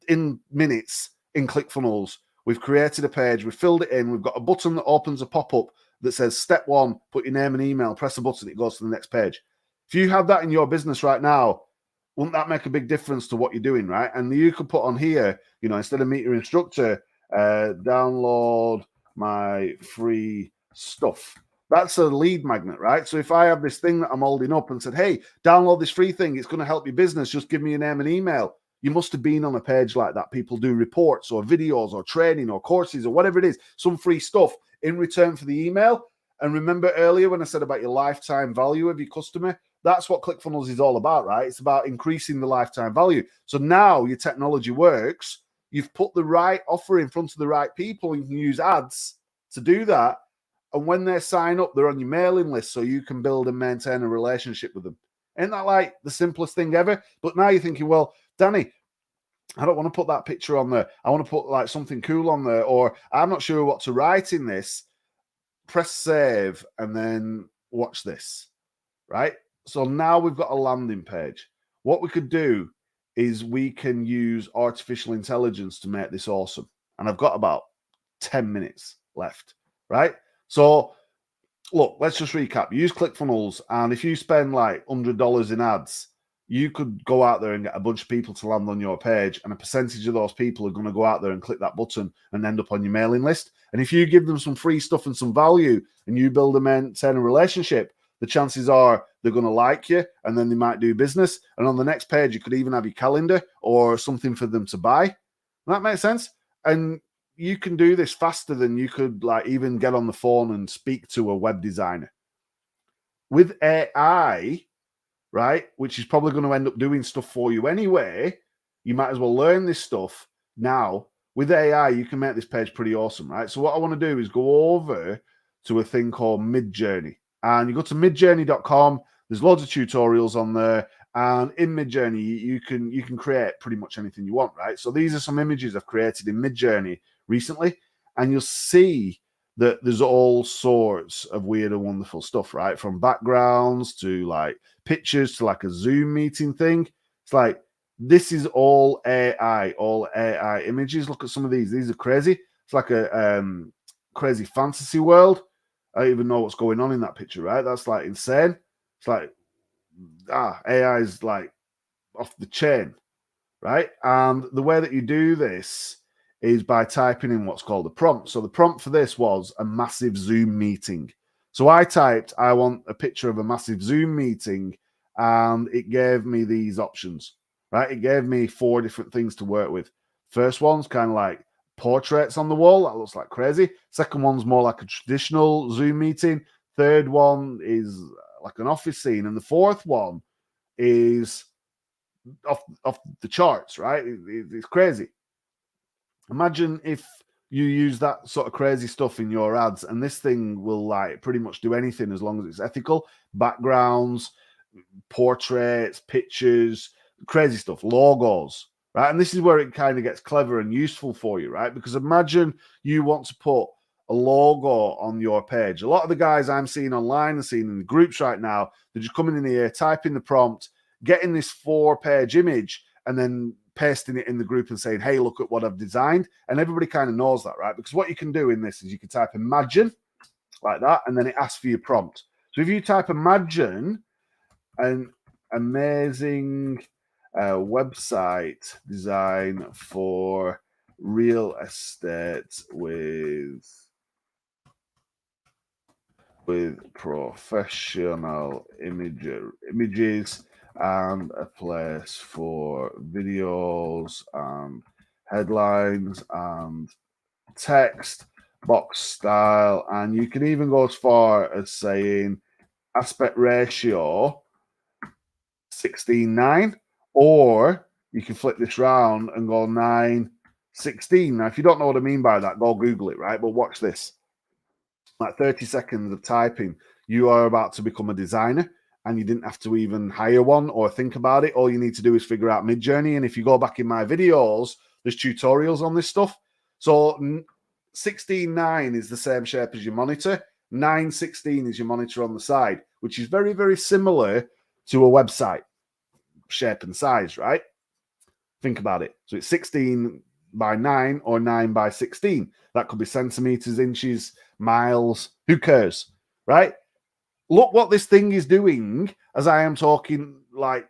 in minutes in ClickFunnels, we've created a page, we've filled it in, we've got a button that opens a pop-up that says step 1, put your name and email, press a button, it goes to the next page. If you have that in your business right now, wouldn't that make a big difference to what you're doing, right? And you could put on here, you know, instead of meet your instructor, download my free stuff. That's a lead magnet, right? So if I have this thing that I'm holding up and said, hey, download this free thing, it's going to help your business, just give me your name and email. You must have been on a page like that. People do reports or videos or training or courses or whatever it is, some free stuff in return for the email. And remember earlier when I said about your lifetime value of your customer, that's what ClickFunnels is all about, right? It's about increasing the lifetime value. So now your technology works. You've put the right offer in front of the right people. You can use ads to do that. And when they sign up, they're on your mailing list so you can build and maintain a relationship with them. Isn't that like the simplest thing ever? But now you're thinking, well, Danny, I don't want to put that picture on there. I want to put like something cool on there, or I'm not sure what to write in this. Press save and then watch this, right? So now we've got a landing page. What we could do is we can use artificial intelligence to make this awesome. And I've got about 10 minutes left, right? So look, let's just recap. Use ClickFunnels, and if you spend like $100 in ads, you could go out there and get a bunch of people to land on your page, and a percentage of those people are going to go out there and click that button and end up on your mailing list. And if you give them some free stuff and some value and you build and maintain a relationship, the chances are they're going to like you, and then they might do business. And on the next page, you could even have your calendar or something for them to buy. That makes sense? And you can do this faster than you could like even get on the phone and speak to a web designer. With AI, right, which is probably going to end up doing stuff for you anyway, you might as well learn this stuff now. With AI, you can make this page pretty awesome, right? So what I want to do is go over to a thing called Midjourney. And you go to midjourney.com. There's loads of tutorials on there. And in Midjourney, you can create pretty much anything you want, right? So these are some images I've created in Midjourney recently. And you'll see that there's all sorts of weird and wonderful stuff, right? From backgrounds to like pictures to like a Zoom meeting thing. It's like, this is all AI images. Look at some of these. These are crazy. It's like a crazy fantasy world. I don't even know what's going on in that picture, right? That's like insane. It's like, AI is like off the chain, right? And the way that you do this is by typing in what's called a prompt. So the prompt for this was a massive Zoom meeting. So I typed, I want a picture of a massive Zoom meeting, and it gave me these options, right? It gave me 4 different things to work with. First one's kind of like portraits on the wall. That looks like crazy. Second one's more like a traditional Zoom meeting. Third one is like an office scene, and the fourth one is off the charts, right? It's crazy. Imagine if you use that sort of crazy stuff in your ads, and this thing will like pretty much do anything as long as it's ethical. Backgrounds, portraits, pictures, crazy stuff, logos, right? And this is where it kind of gets clever and useful for you, right? Because imagine you want to put a logo on your page. A lot of the guys I'm seeing online and seeing in the groups right now, they're just coming in here, typing the prompt, getting this 4-page image, and then pasting it in the group and saying, hey, look at what I've designed. And everybody kind of knows that, right? Because what you can do in this is you can type imagine like that, and then it asks for your prompt. So if you type imagine an amazing website design for real estate with professional images and a place for videos and headlines and text, box style, and you can even go as far as saying aspect ratio 16:9, or you can flip this round and go 9:16. Now, if you don't know what I mean by that, go Google it, right? But watch this. Like 30 seconds of typing, you are about to become a designer, and you didn't have to even hire one or think about it. All you need to do is figure out Midjourney. And if you go back in my videos, there's tutorials on this stuff. So 16:9 is the same shape as your monitor. 9:16 is your monitor on the side, which is very, very similar to a website shape and size, right? Think about it. So it's 16:9 or 9:16. That could be centimeters, inches, miles. Who cares, right? Look what this thing is doing as I am talking. Like,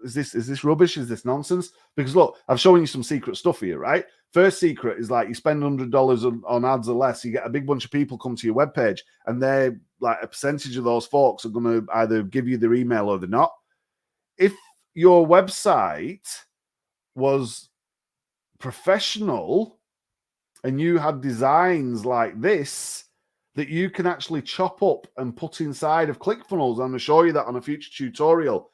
is this rubbish? Is this nonsense? Because look, I've shown you some secret stuff here, right? First secret is like you spend $100 on ads or less, you get a big bunch of people come to your webpage, and they're like a percentage of those folks are going to either give you their email or they're not. If your website was professional and you had designs like this that you can actually chop up and put inside of ClickFunnels, I'm going to show you that on a future tutorial.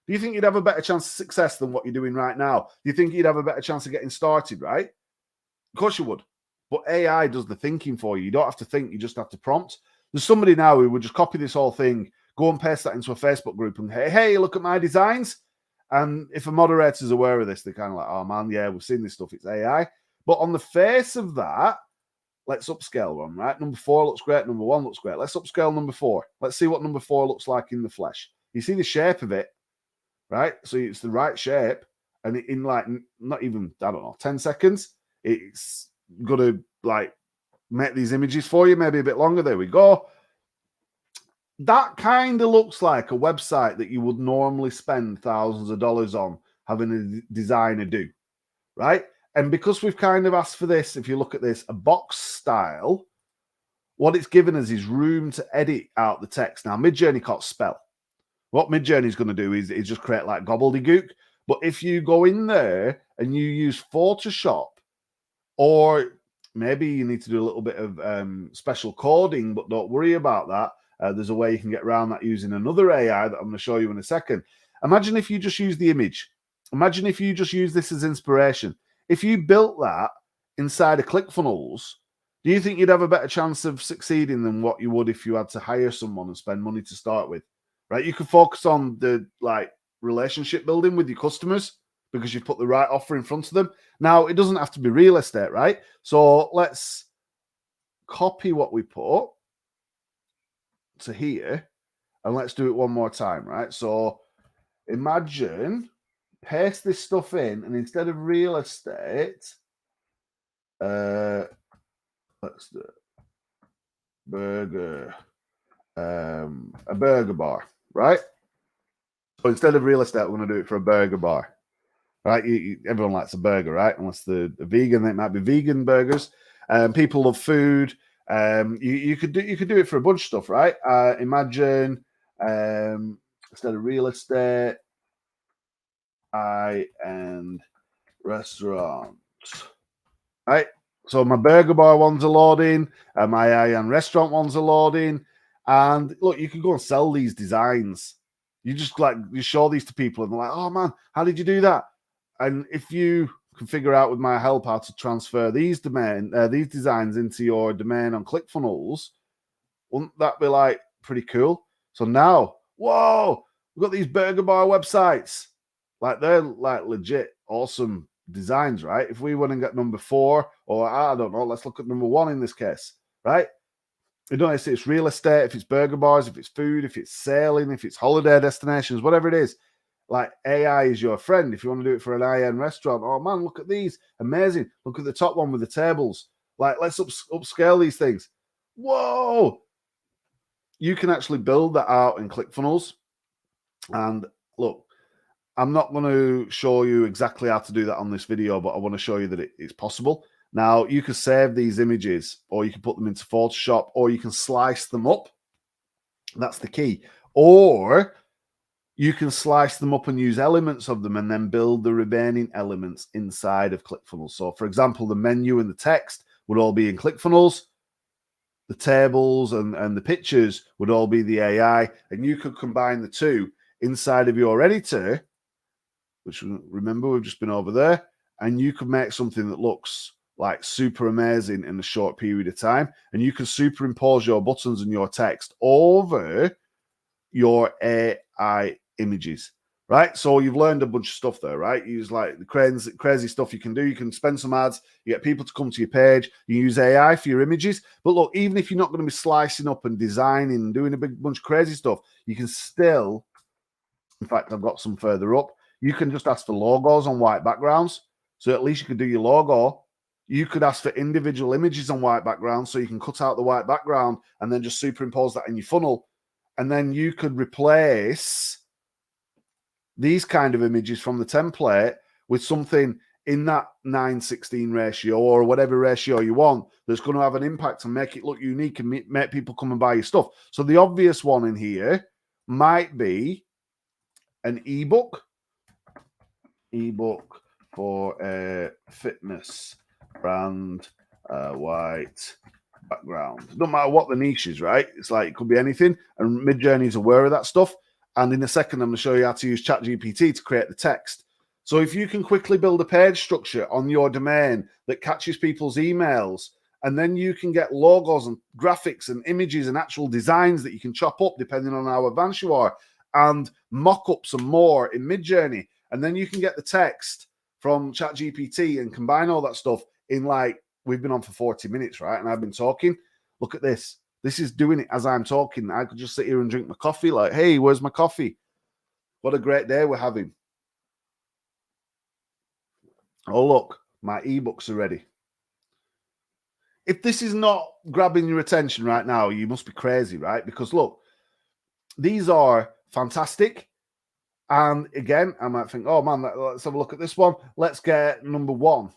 Do you think you'd have a better chance of success than what you're doing right now? Do you think you'd have a better chance of getting started, right? Of course you would. But AI does the thinking for you. You don't have to think, you just have to prompt. There's somebody now who would just copy this whole thing, go and paste that into a Facebook group and, hey, look at my designs. And if a moderator's aware of this, they're kind of like, oh man, yeah, we've seen this stuff, it's AI. But on the face of that, let's upscale one, right? Number 4 looks great, number 1 looks great. Let's upscale number 4. Let's see what number 4 looks like in the flesh. You see the shape of it, right? So it's the right shape. And in like, not even, I don't know, 10 seconds, it's going to like make these images for you, maybe a bit longer. There we go. That kind of looks like a website that you would normally spend thousands of dollars on having a designer do, right? And because we've kind of asked for this, if you look at this, a box style, what it's given us is room to edit out the text. Now, Midjourney can't spell. What Midjourney is going to do is just create like gobbledygook. But if you go in there and you use Photoshop, or maybe you need to do a little bit of special coding, but don't worry about that. There's a way you can get around that using another AI that I'm going to show you in a second. Imagine if you just use the image. Imagine if you just use this as inspiration. If you built that inside of ClickFunnels, do you think you'd have a better chance of succeeding than what you would if you had to hire someone and spend money to start with? Right? You could focus on the like relationship building with your customers because you've put the right offer in front of them. Now, it doesn't have to be real estate, right? So let's copy what we put to here, and let's do it one more time, right? So imagine, paste this stuff in, and instead of real estate, let's do it. Burger, a burger bar, right? So instead of real estate, we're going to do it for a burger bar, right? Everyone likes a burger, right? Unless they're vegan, it might be vegan burgers. People love food. You could do it for a bunch of stuff, right? Imagine instead of real estate, high-end restaurant, right? So my burger bar ones are loading, my high-end restaurant ones are loading, And look, you can go and sell these designs. You just you show these to people and they're like, oh man, how did you do that? And if you can figure out with my help how to transfer these designs into your domain on ClickFunnels, wouldn't that be like pretty cool? So now, whoa, we've got these burger bar websites. Like they're like legit awesome designs, right? If we want to get number 4, or I don't know, let's look at number 1 in this case, right? You know, if it's real estate, if it's burger bars, if it's food, if it's sailing, if it's holiday destinations, whatever it is, like AI is your friend. If you want to do it for an high-end restaurant, oh man, look at these, amazing. Look at the top one with the tables. Like, let's upscale these things. Whoa! You can actually build that out in ClickFunnels. And look, I'm not going to show you exactly how to do that on this video, but I want to show you that it's possible. Now, you can save these images, or you can put them into Photoshop, or you can slice them up. That's the key. Or you can slice them up and use elements of them and then build the remaining elements inside of ClickFunnels. So, for example, the menu and the text would all be in ClickFunnels. The tables and the pictures would all be the AI, and you could combine the two inside of your editor, which, remember, we've just been over there, and you could make something that looks like super amazing in a short period of time. And you can superimpose your buttons and your text over your AI images, right? So you've learned a bunch of stuff there, right? You use like the crazy stuff you can do. You can spend some ads, you get people to come to your page, you use AI for your images. But look, even if you're not going to be slicing up and designing and doing a big bunch of crazy stuff, you can still, in fact, I've got some further up, you can just ask for logos on white backgrounds. So at least you could do your logo. You could ask for individual images on white backgrounds, so you can cut out the white background and then just superimpose that in your funnel. And then you could replace these kind of images from the template with something in that 9:16 ratio or whatever ratio you want that's going to have an impact and make it look unique and make people come and buy your stuff. So the obvious one in here might be an ebook for a fitness brand, white background. It doesn't matter what the niche is, right? It's like it could be anything, and Midjourney is aware of that stuff. And in a second, I'm going to show you how to use ChatGPT to create the text. So if you can quickly build a page structure on your domain that catches people's emails, and then you can get logos and graphics and images and actual designs that you can chop up depending on how advanced you are, and mock-ups and more in Midjourney, and then you can get the text from ChatGPT and combine all that stuff in, like, we've been on for 40 minutes, right? And I've been talking. Look at this. This is doing it as I'm talking. I could just sit here and drink my coffee like, hey, where's my coffee? What a great day we're having. Oh, look, my ebooks are ready. If this is not grabbing your attention right now, you must be crazy, right? Because look, these are fantastic. And again, I might think, oh man, let's have a look at this one. Let's get number 1,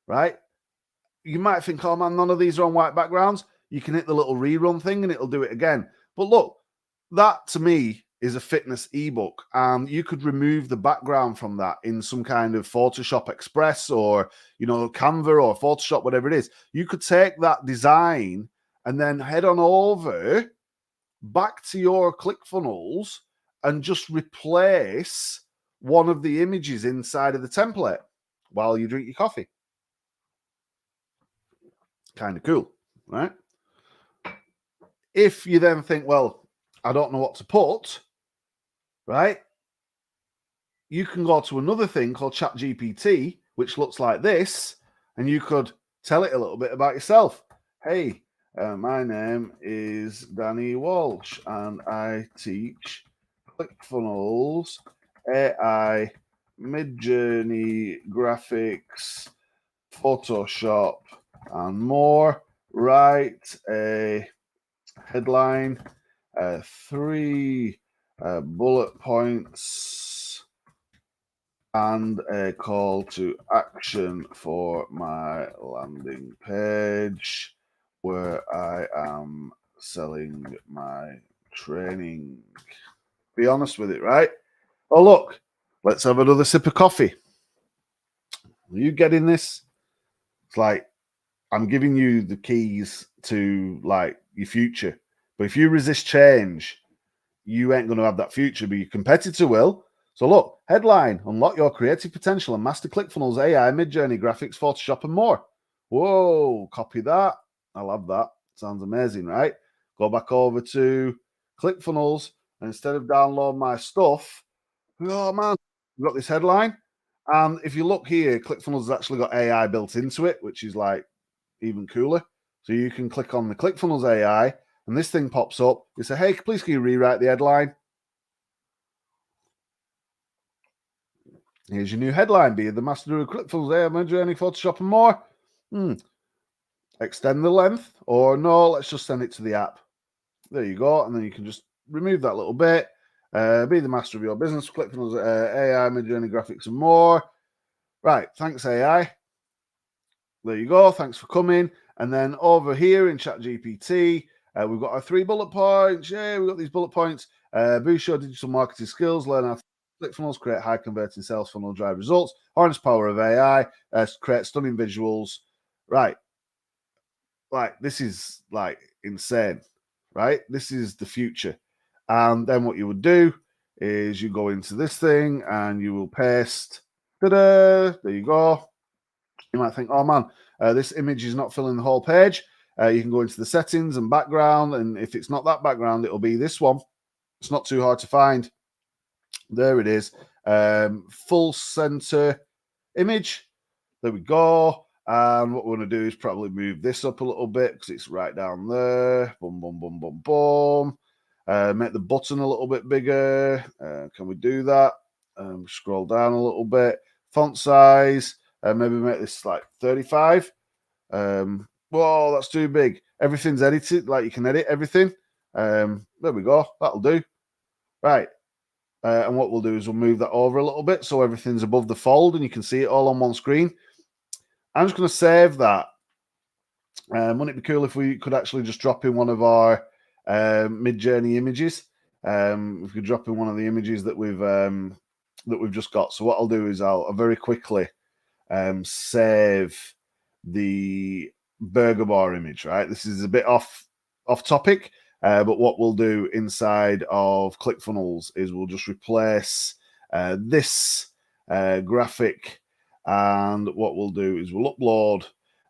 right? You might think, oh man, none of these are on white backgrounds. You can hit the little rerun thing and it'll do it again. But look, that to me is a fitness ebook. And you could remove the background from that in some kind of Photoshop Express or, you know, Canva or Photoshop, whatever it is. You could take that design and then head on over back to your ClickFunnels and just replace one of the images inside of the template while you drink your coffee. Kind of cool, right? If you then think, well, I don't know what to put, right? You can go to another thing called ChatGPT, which looks like this, and you could tell it a little bit about yourself. Hey, my name is Danny Walsh, and I teach ClickFunnels, AI, Midjourney, graphics, Photoshop, and more. Write a headline, 3 bullet points, and a call to action for my landing page where I am selling my training. Be honest with it, right? Oh, look, let's have another sip of coffee. Are you getting this? It's like I'm giving you the keys to like your future, But if you resist change, you ain't going to have that future, but your competitor will. So look, headline, unlock your creative potential and master ClickFunnels, AI, Midjourney, graphics, Photoshop, and more. Whoa, copy that. I love that. Sounds amazing, right? Go back over to ClickFunnels, and instead of download my stuff, oh man, we've got this headline. And if you look here, ClickFunnels has actually got AI built into it, which is like even cooler. So you can click on the ClickFunnels AI, and this thing pops up. You say, hey, please can you rewrite the headline? Here's your new headline. Be the master of ClickFunnels AI, Midjourney, Photoshop, and more. Extend the length, or no, let's just send it to the app. There you go. And then you can just remove that little bit. Be the master of your business. ClickFunnels, AI, Midjourney, graphics, and more. Right. Thanks, AI. There you go. Thanks for coming. And then over here in ChatGPT, we've got our 3 bullet points. Yeah, we've got these bullet points. Boost your digital marketing skills. Learn how to ClickFunnels, create high converting sales funnel, drive results. Harness power of AI. Create stunning visuals. Right. Like, this is like insane, right? This is the future. And then what you would do is you go into this thing and you will paste. Ta-da! There you go. You might think, oh man, this image is not filling the whole page. You can go into the settings and background, and if it's not that background, it'll be this one. It's not too hard to find. There it is. Full center image. There we go. And what we're going to do is probably move this up a little bit because it's right down there. Boom, boom, boom, boom, boom. Make the button a little bit bigger. Can we do that? Scroll down a little bit. Font size. Maybe make this like 35. Whoa, that's too big. Everything's edited. Like, you can edit everything. There we go. That'll do. Right. And what we'll do is we'll move that over a little bit so everything's above the fold and you can see it all on one screen. I'm just going to save that. Wouldn't it be cool if we could actually just drop in one of our Midjourney images? If we could drop in one of the images that we've just got. So what I'll do is I'll very quickly save the burger bar image. Right, this is a bit off topic, but what we'll do inside of ClickFunnels is we'll just replace this graphic. And what we'll do is we'll upload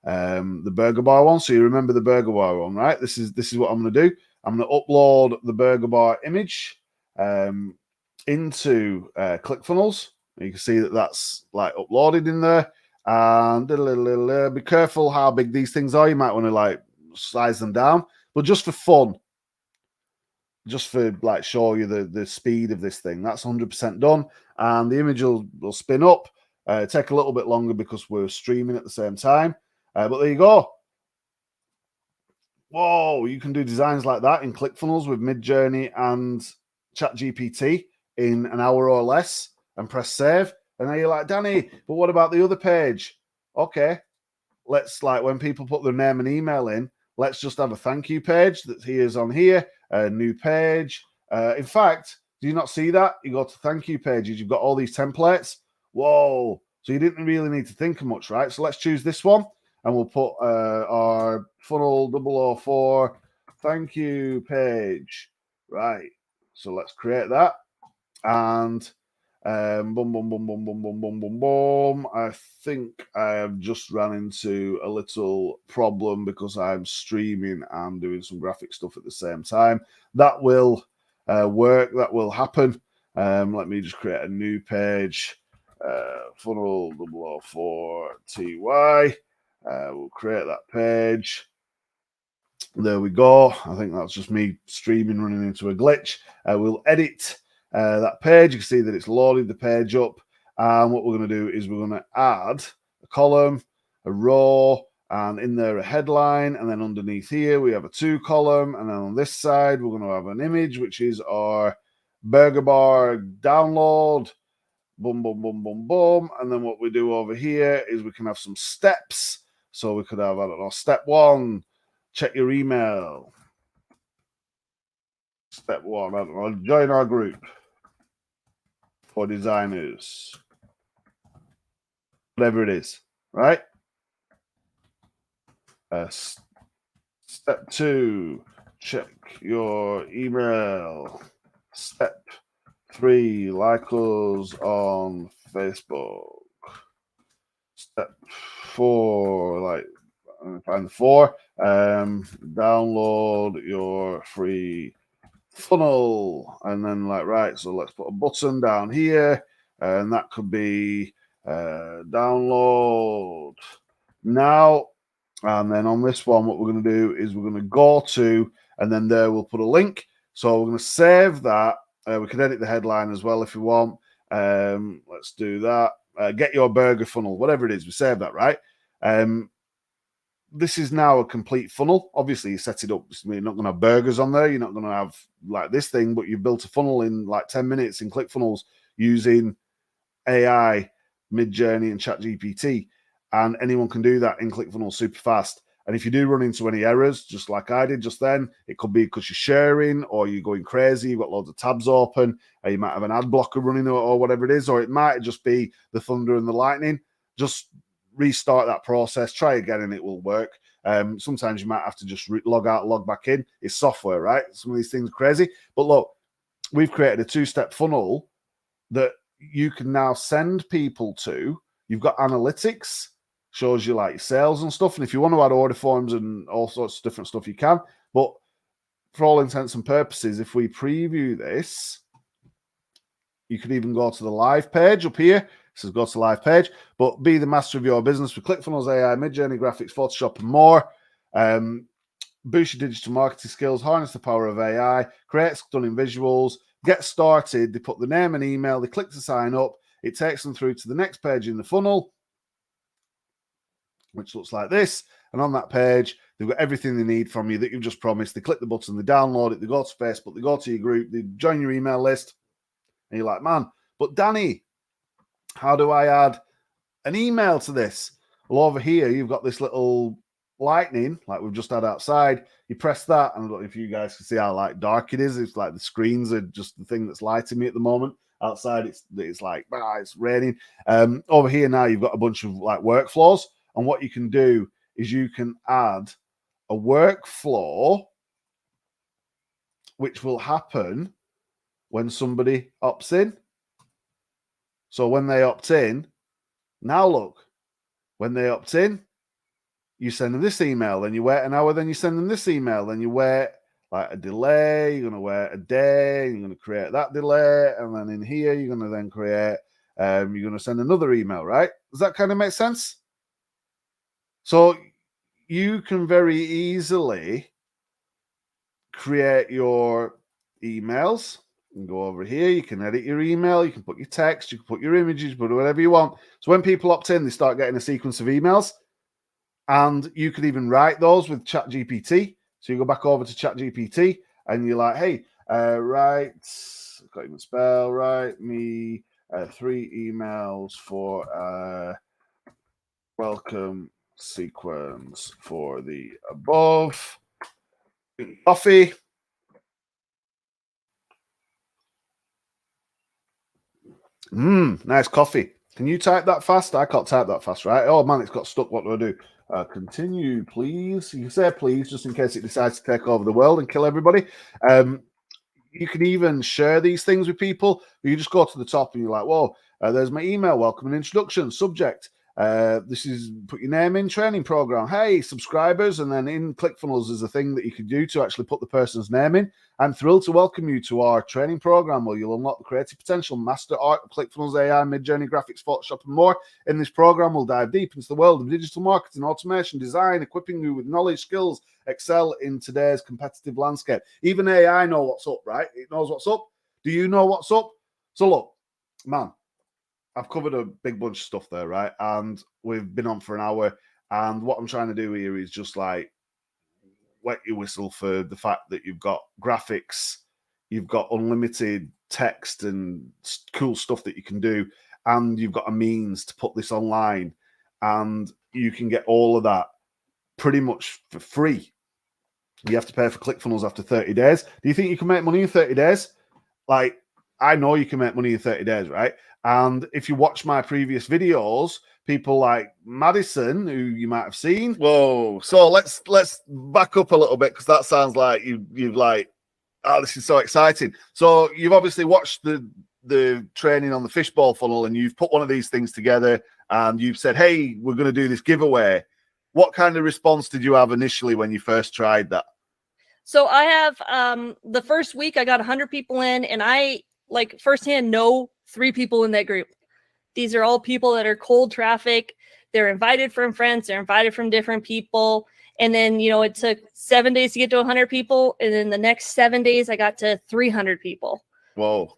the burger bar one. So you remember the burger bar one, right? This is what I'm going to do. I'm going to upload the burger bar image into ClickFunnels. You can see that that's like uploaded in there. And be careful how big these things are. You might want to like size them down, but just for fun, just for like show you the speed of this thing. That's 100% done, and the image will spin up. Take a little bit longer because we're streaming at the same time. But there you go. Whoa, you can do designs like that in ClickFunnels with Midjourney and ChatGPT in an hour or less and press save. And then you're like, Danny, but what about the other page? Okay, let's, like, when people put their name and email in, let's just have a thank you page that here's on here, a new page. In fact, do you not see that? You go to thank you pages, you've got all these templates. Whoa. So you didn't really need to think of much, right? So let's choose this one and we'll put our funnel 004 thank you page. Right. So let's create that. And boom, boom, boom, boom, boom, boom, boom, boom, boom. I think I have just ran into a little problem because I'm streaming and doing some graphic stuff at the same time. That will work. That will happen. Let me just create a new page. Funnel 004 TY. We'll create that page. There we go. I think that's just me streaming running into a glitch. We'll edit that page. You can see that it's loaded the page up. And what we're going to do is we're going to add a column, a row, and in there a headline. And then underneath here, we have a 2 column. And then on this side, we're going to have an image, which is our burger bar download. Boom, boom, boom, boom, boom. And then what we do over here is we can have some steps. So we could have, I don't know, step 1, check your email. Step 1, I don't know, join our group for designers. Whatever it is, right? Step 2, check your email. Step 3, like us on Facebook. Step 4, like find the 4. Download your free funnel, and then like right. So let's put a button down here, and that could be download now. And then on this one, what we're going to do is we're going to go to, and then there we'll put a link. So we're going to save that. We can edit the headline as well if you want. Let's do that. Get your burger funnel, whatever it is, we save that, right? This is now a complete funnel. Obviously, you set it up. You're not going to have burgers on there. You're not going to have like this thing, but you've built a funnel in like 10 minutes in ClickFunnels using AI, Midjourney, and ChatGPT. And anyone can do that in ClickFunnels super fast. And if you do run into any errors, just like I did just then, it could be because you're sharing or you're going crazy, you've got loads of tabs open, or you might have an ad blocker running or whatever it is, or it might just be the thunder and the lightning. Just restart that process, try again, and it will work. Sometimes you might have to just log out, log back in. It's software, right? Some of these things are crazy. But look, we've created a 2-step funnel that you can now send people to. You've got analytics, shows you like sales and stuff. And if you want to add order forms and all sorts of different stuff, you can. But for all intents and purposes, if we preview this, you could even go to the live page up here. It says go to live page, but be the master of your business with ClickFunnels, AI, Midjourney, graphics, Photoshop, and more. Boost your digital marketing skills, harness the power of AI, create stunning visuals, get started. They put the name and email, they click to sign up. It takes them through to the next page in the funnel, which looks like this. And on that page, they've got everything they need from you that you've just promised. They click the button, they download it, they go to Facebook, they go to your group, they join your email list. And you're like, man, but Danny, how do I add an email to this? Well, over here, you've got this little lightning, like we've just had outside. You press that, and I don't know if you guys can see how like dark it is. It's like the screens are just the thing that's lighting me at the moment. Outside, it's like it's raining. Over here now, you've got a bunch of like workflows, and what you can do is you can add a workflow which will happen when somebody opts in. So when they opt in, now look, when they opt in, you send them this email, then you wait an hour, then you send them this email, then you wait like a delay, you're going to wait a day, you're going to create that delay, and then in here, you're going to then create, you're going to send another email, right? Does that kind of make sense? So you can very easily create your emails. You can go over here, you can edit your email, you can put your text, you can put your images, put whatever you want. So when people opt in, they start getting a sequence of emails, and you could even write those with ChatGPT. So you go back over to ChatGPT and you're like, hey, write, can't even spell, write me 3 emails for welcome sequence for the above. Coffee. Nice coffee. Can you type that fast? I can't type that fast, right? Oh man, it's got stuck. What do I do? Continue, please. You can say please just in case it decides to take over the world and kill everybody. You can even share these things with people. You just go to the top and you're like, whoa, there's my email, welcome and introduction, subject. This is put your name in, training program. Hey, subscribers. And then in ClickFunnels is a thing that you can do to actually put the person's name in. I'm thrilled to welcome you to our training program where you'll unlock the creative potential, master art of ClickFunnels, AI, Midjourney, graphics, Photoshop, and more. In this program, we'll dive deep into the world of digital marketing, automation, design, equipping you with knowledge, skills, excel in today's competitive landscape. Even AI knows what's up, right? It knows what's up. Do you know what's up? So look, man, I've covered a big bunch of stuff there, right? And we've been on for an hour. And what I'm trying to do here is just like wet your whistle for the fact that you've got graphics, you've got unlimited text and cool stuff that you can do, and you've got a means to put this online, and you can get all of that pretty much for free. You have to pay for ClickFunnels after 30 days. Do you think you can make money in 30 days? Like, I know you can make money in 30 days, right? And if you watch my previous videos, people like Madison, who you might have seen. Whoa. So let's back up a little bit, because that sounds like you've like, oh, this is so exciting. So you've obviously watched the training on the fishbowl funnel, and you've put one of these things together, and you've said, hey, we're going to do this giveaway. What kind of response did you have initially when you first tried that? So I have the first week I got 100 people in, and I like firsthand know 3 people in that group. These are all people that are cold traffic. They're invited from friends. They're invited from different people. And then, you know, it took 7 days to get to 100 people. And then the next 7 days, I got to 300 people. Whoa.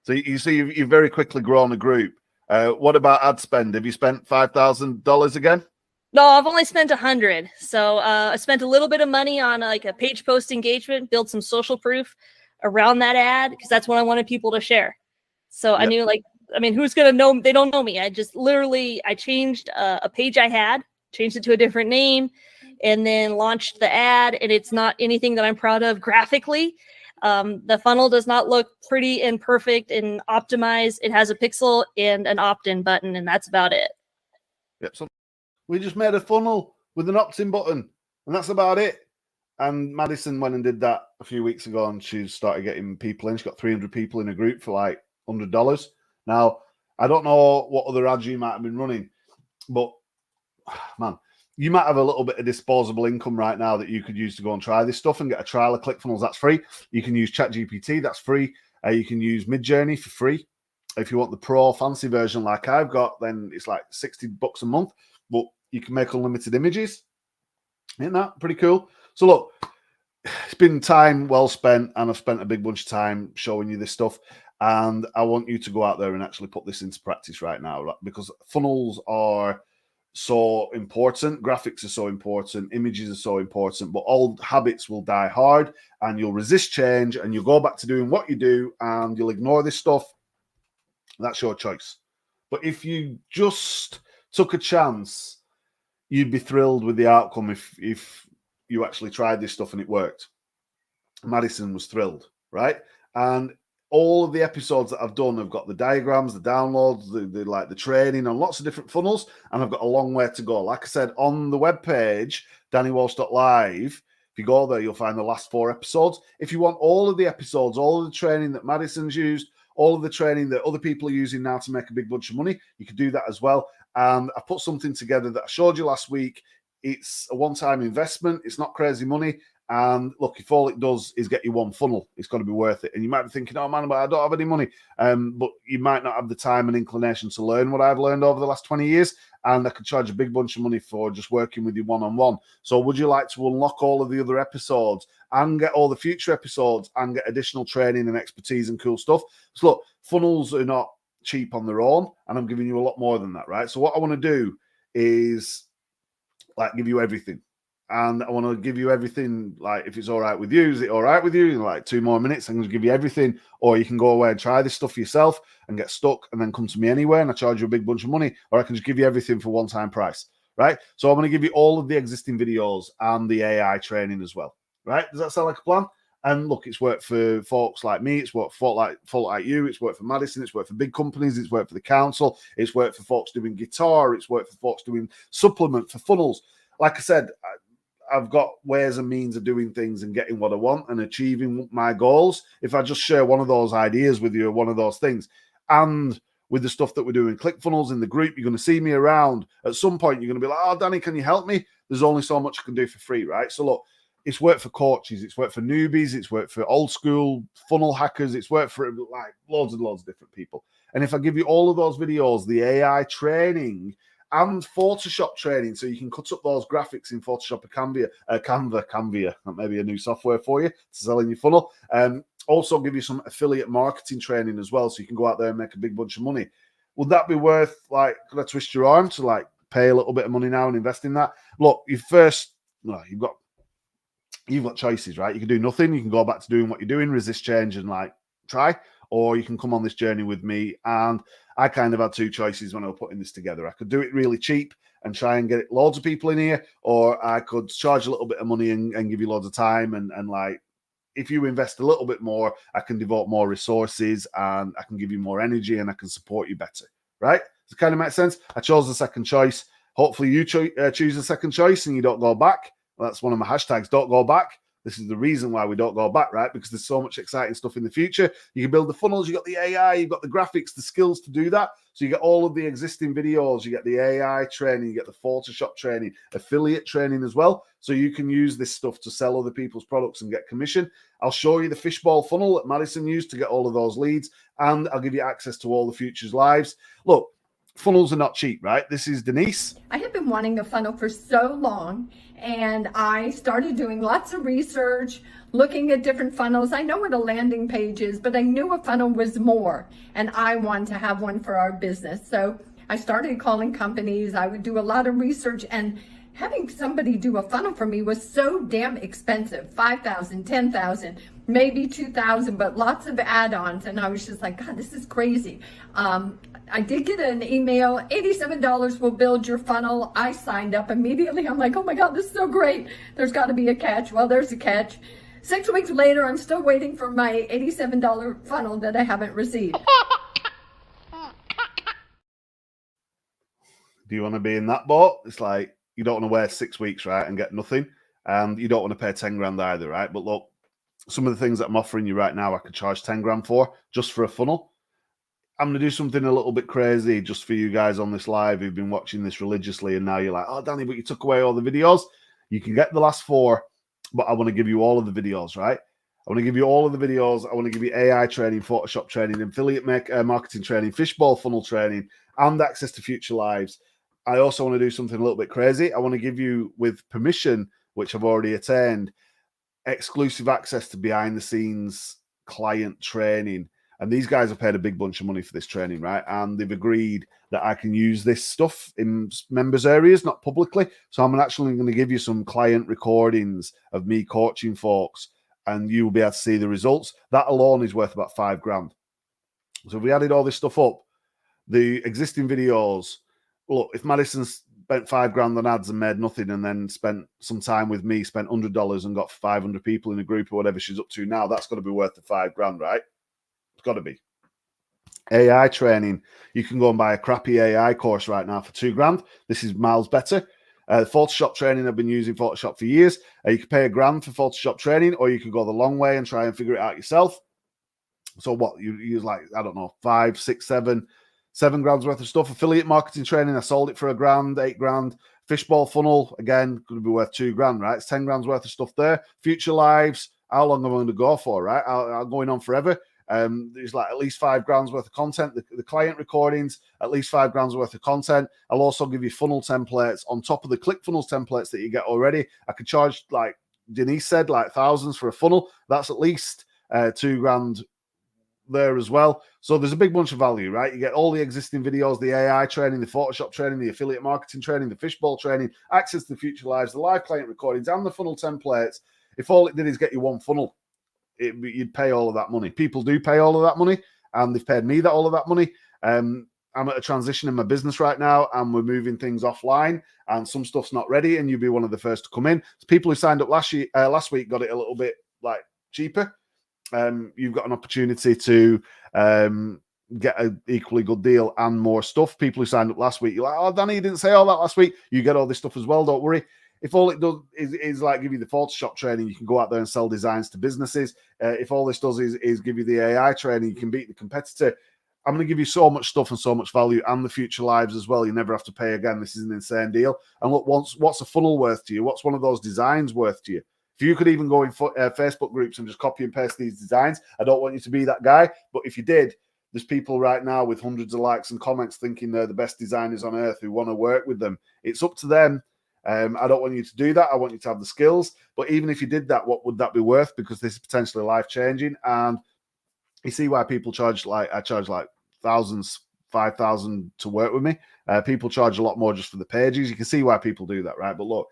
So you see, you've very quickly grown a group. What about ad spend? Have you spent $5,000 again? No, I've only spent 100. So I spent a little bit of money on like a page post engagement, build some social proof around that ad, because that's what I wanted people to share. So yep. I knew, like, I mean, who's going to know? They don't know me. I just literally, I changed a page I had, changed it to a different name, and then launched the ad. And it's not anything that I'm proud of graphically. The funnel does not look pretty and perfect and optimized. It has a pixel and an opt-in button, and that's about it. Yep. So we just made a funnel with an opt-in button, and that's about it. And Madison went and did that a few weeks ago, and she started getting people in. She got 300 people in a group for like $100. Now, I don't know what other ads you might have been running, but man, you might have a little bit of disposable income right now that you could use to go and try this stuff and get a trial of ClickFunnels. That's free. You can use ChatGPT. That's free. You can use Midjourney for free. If you want the pro fancy version like I've got, then it's like $60 a month, but you can make unlimited images. Isn't that pretty cool? So look, it's been time well spent, and I've spent a big bunch of time showing you this stuff. And I want you to go out there and actually put this into practice right now, right? Because funnels are so important. Graphics are so important. Images are so important. But old habits will die hard, and you'll resist change, and you'll go back to doing what you do, and you'll ignore this stuff. That's your choice. But if you just took a chance, you'd be thrilled with the outcome if you actually tried this stuff and it worked. Madison was thrilled, right? And all of the episodes that I've done, I've got the diagrams, the downloads, the training on lots of different funnels, and I've got a long way to go. Like I said, on the webpage, dannywalsh.live, if you go there, you'll find the last 4 episodes. If you want all of the episodes, all of the training that Madison's used, all of the training that other people are using now to make a big bunch of money, you can do that as well. And I put something together that I showed you last week. It's a one-time investment. It's not crazy money. And look, if all it does is get you one funnel, it's got to be worth it. And you might be thinking, oh man, but I don't have any money. But you might not have the time and inclination to learn what I've learned over the last 20 years. And I could charge a big bunch of money for just working with you one-on-one. So would you like to unlock all of the other episodes and get all the future episodes and get additional training and expertise and cool stuff? So look, funnels are not cheap on their own, and I'm giving you a lot more than that, right? So what I want to do is like give you everything. And I want to give you everything, like, if it's all right with you, is it all right with you? In like 2 more minutes, I'm going to give you everything. Or you can go away and try this stuff for yourself and get stuck and then come to me anyway, and I charge you a big bunch of money. Or I can just give you everything for one-time price, right? So I'm going to give you all of the existing videos and the AI training as well, right? Does that sound like a plan? And look, it's worked for folks like me. It's worked for folk like you. It's worked for Madison. It's worked for big companies. It's worked for the council. It's worked for folks doing guitar. It's worked for folks doing supplement, for funnels. Like I said, I've got ways and means of doing things and getting what I want and achieving my goals. If I just share one of those ideas with you, or one of those things, and with the stuff that we're doing, ClickFunnels in the group, you're going to see me around. At some point, you're going to be like, oh, Danny, can you help me? There's only so much I can do for free, right? So look, it's worked for coaches. It's worked for newbies. It's worked for old school funnel hackers. It's worked for like loads and loads of different people. And if I give you all of those videos, the AI training and Photoshop training, so you can cut up those graphics in Photoshop or Canva, that may be a new software for you to sell in your funnel. Also give you some affiliate marketing training as well, so you can go out there and make a big bunch of money. Would that be worth, like, could I twist your arm to like pay a little bit of money now and invest in that? Look, you've got choices, right? You can do nothing. You can go back to doing what you're doing, resist change and like try, or you can come on this journey with me. And I kind of had 2 choices when I was putting this together. I could do it really cheap and try and get loads of people in here, or I could charge a little bit of money and give you loads of time and like if you invest a little bit more, I can devote more resources and I can give you more energy and I can support you better, right? Does it kind of make sense? I chose the second choice. Hopefully you choose the second choice and you don't go back. Well, that's one of my hashtags, don't go back. This is the reason why we don't go back, right? Because there's so much exciting stuff in the future. You can build the funnels, you've got the AI, you've got the graphics, the skills to do that. So you get all of the existing videos, you get the AI training, you get the Photoshop training, affiliate training as well. So you can use this stuff to sell other people's products and get commission. I'll show you the fishbowl funnel that Madison used to get all of those leads, and I'll give you access to all the Futures Lives. Look, funnels are not cheap, right? This is Denise. I have been wanting a funnel for so long, and I started doing lots of research, looking at different funnels. I know what a landing page is, but I knew a funnel was more, and I wanted to have one for our business. So I started calling companies. I would do a lot of research, and having somebody do a funnel for me was so damn expensive. $5,000, $10,000, maybe $2,000, but lots of add-ons. And I was just like, God, this is crazy. I did get an email, $87 will build your funnel. I signed up immediately. I'm like, oh my God, this is so great. There's got to be a catch. Well, there's a catch. 6 weeks later, I'm still waiting for my $87 funnel that I haven't received. Do you want to be in that boat? It's like, you don't want to wait 6 weeks, right, and get nothing. And you don't want to pay 10 grand either, right? But look, some of the things that I'm offering you right now, I could charge 10 grand for just for a funnel. I'm going to do something a little bit crazy just for you guys on this live who've been watching this religiously. And now you're like, oh, Danny, but you took away all the videos. You can get the last 4, but I want to give you all of the videos, right? I want to give you all of the videos. I want to give you AI training, Photoshop training, affiliate marketing training, fishbowl funnel training, and access to Future Lives. I also want to do something a little bit crazy. I want to give you, with permission, which I've already attained, exclusive access to behind-the-scenes client training. And these guys have paid a big bunch of money for this training, right? And they've agreed that I can use this stuff in members' areas, not publicly. So I'm actually going to give you some client recordings of me coaching folks, and you will be able to see the results. That alone is worth about 5 grand. So if we added all this stuff up, the existing videos, look, if Madison spent 5 grand on ads and made nothing, and then spent some time with me, spent $100 and got 500 people in a group or whatever she's up to now, that's got to be worth the 5 grand, right? It's got to be. AI training, you can go and buy a crappy AI course right now for 2 grand. This is miles better. Photoshop training, I've been using Photoshop for years. You can pay $1 grand for Photoshop training, or you can go the long way and try and figure it out yourself. So what, you use like, I don't know, 5, 6, 7 grand's worth of stuff. Affiliate marketing training, I sold it for $1 grand, 8 grand. Fishbowl funnel, again, going to be worth 2 grand, right? It's 10 grand's worth of stuff there. Future Lives, how long am I going to go for, right? I'm going on forever. There's like at least 5 grand's worth of content. The client recordings, at least 5 grand's worth of content. I'll also give you funnel templates on top of the ClickFunnels templates that you get already. I could charge, like Denise said, like thousands for a funnel. That's at least 2 grand there as well. So there's a big bunch of value, right? You get all the existing videos, the AI training, the Photoshop training, the affiliate marketing training, the fishbowl training, access to the Future Lives, the live client recordings, and the funnel templates. If all it did is get you one funnel, you'd pay all of that money. People do pay all of that money, and they've paid me all of that money. I'm at a transition in my business right now, and we're moving things offline, and some stuff's not ready, and you'll be one of the first to come in. So people who signed up last week got it a little bit like cheaper. You've got an opportunity to get an equally good deal and more stuff. People who signed up last week, you're like, oh, Danny, you didn't say all that last week. You get all this stuff as well, don't worry. If all it does is like give you the Photoshop training, you can go out there and sell designs to businesses. If all this does is give you the AI training, you can beat the competitor. I'm going to give you so much stuff and so much value, and the Future Lives as well. You never have to pay again. This is an insane deal. And look, what's a funnel worth to you? What's one of those designs worth to you? If you could even go in Facebook groups and just copy and paste these designs, I don't want you to be that guy. But if you did, there's people right now with hundreds of likes and comments thinking they're the best designers on earth who want to work with them. It's up to them. I don't want you to do that. I want you to have the skills. But even if you did that, what would that be worth? Because this is potentially life-changing. And you see why people charge, like, I charge like thousands, 5,000 to work with me. People charge a lot more just for the pages. You can see why people do that, right? But look,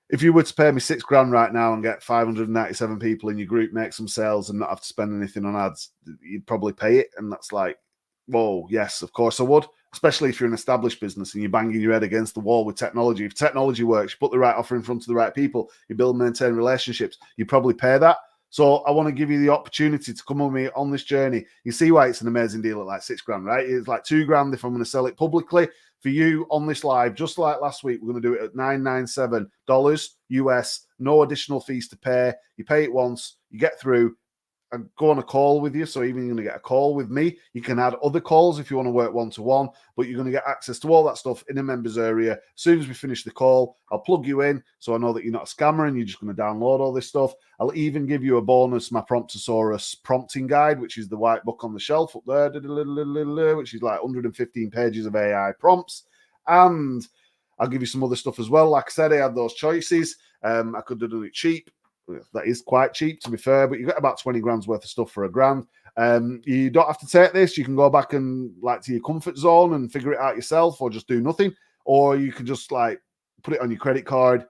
if you were to pay me 6 grand right now and get 597 people in your group, make some sales and not have to spend anything on ads, you'd probably pay it. And that's like, whoa, yes, of course I would. Especially if you're an established business and you're banging your head against the wall with technology. If technology works, you put the right offer in front of the right people, you build and maintain relationships, you probably pay that. So I want to give you the opportunity to come with me on this journey. You see why it's an amazing deal at like $6,000, right? It's like $2,000 if I'm going to sell it publicly. For you on this live, just like last week, we're going to do it at $997 US, no additional fees to pay. You pay it once, you get through, and go on a call with you. So even you're going to get a call with me. You can add other calls if you want to work one-to-one, but you're going to get access to all that stuff in a members area. As soon as we finish the call, I'll plug you in so I know that you're not a scammer and you're just going to download all this stuff. I'll even give you a bonus, my Promptosaurus prompting guide, which is the white book on the shelf up there, which is like 115 pages of AI prompts. And I'll give you some other stuff as well. Like I said, I had those choices. I could have done it cheap. That is quite cheap, to be fair, but you get about 20 grand's worth of stuff for $1,000. You don't have to take this. You can go back and like to your comfort zone and figure it out yourself, or just do nothing. Or you can just like put it on your credit card,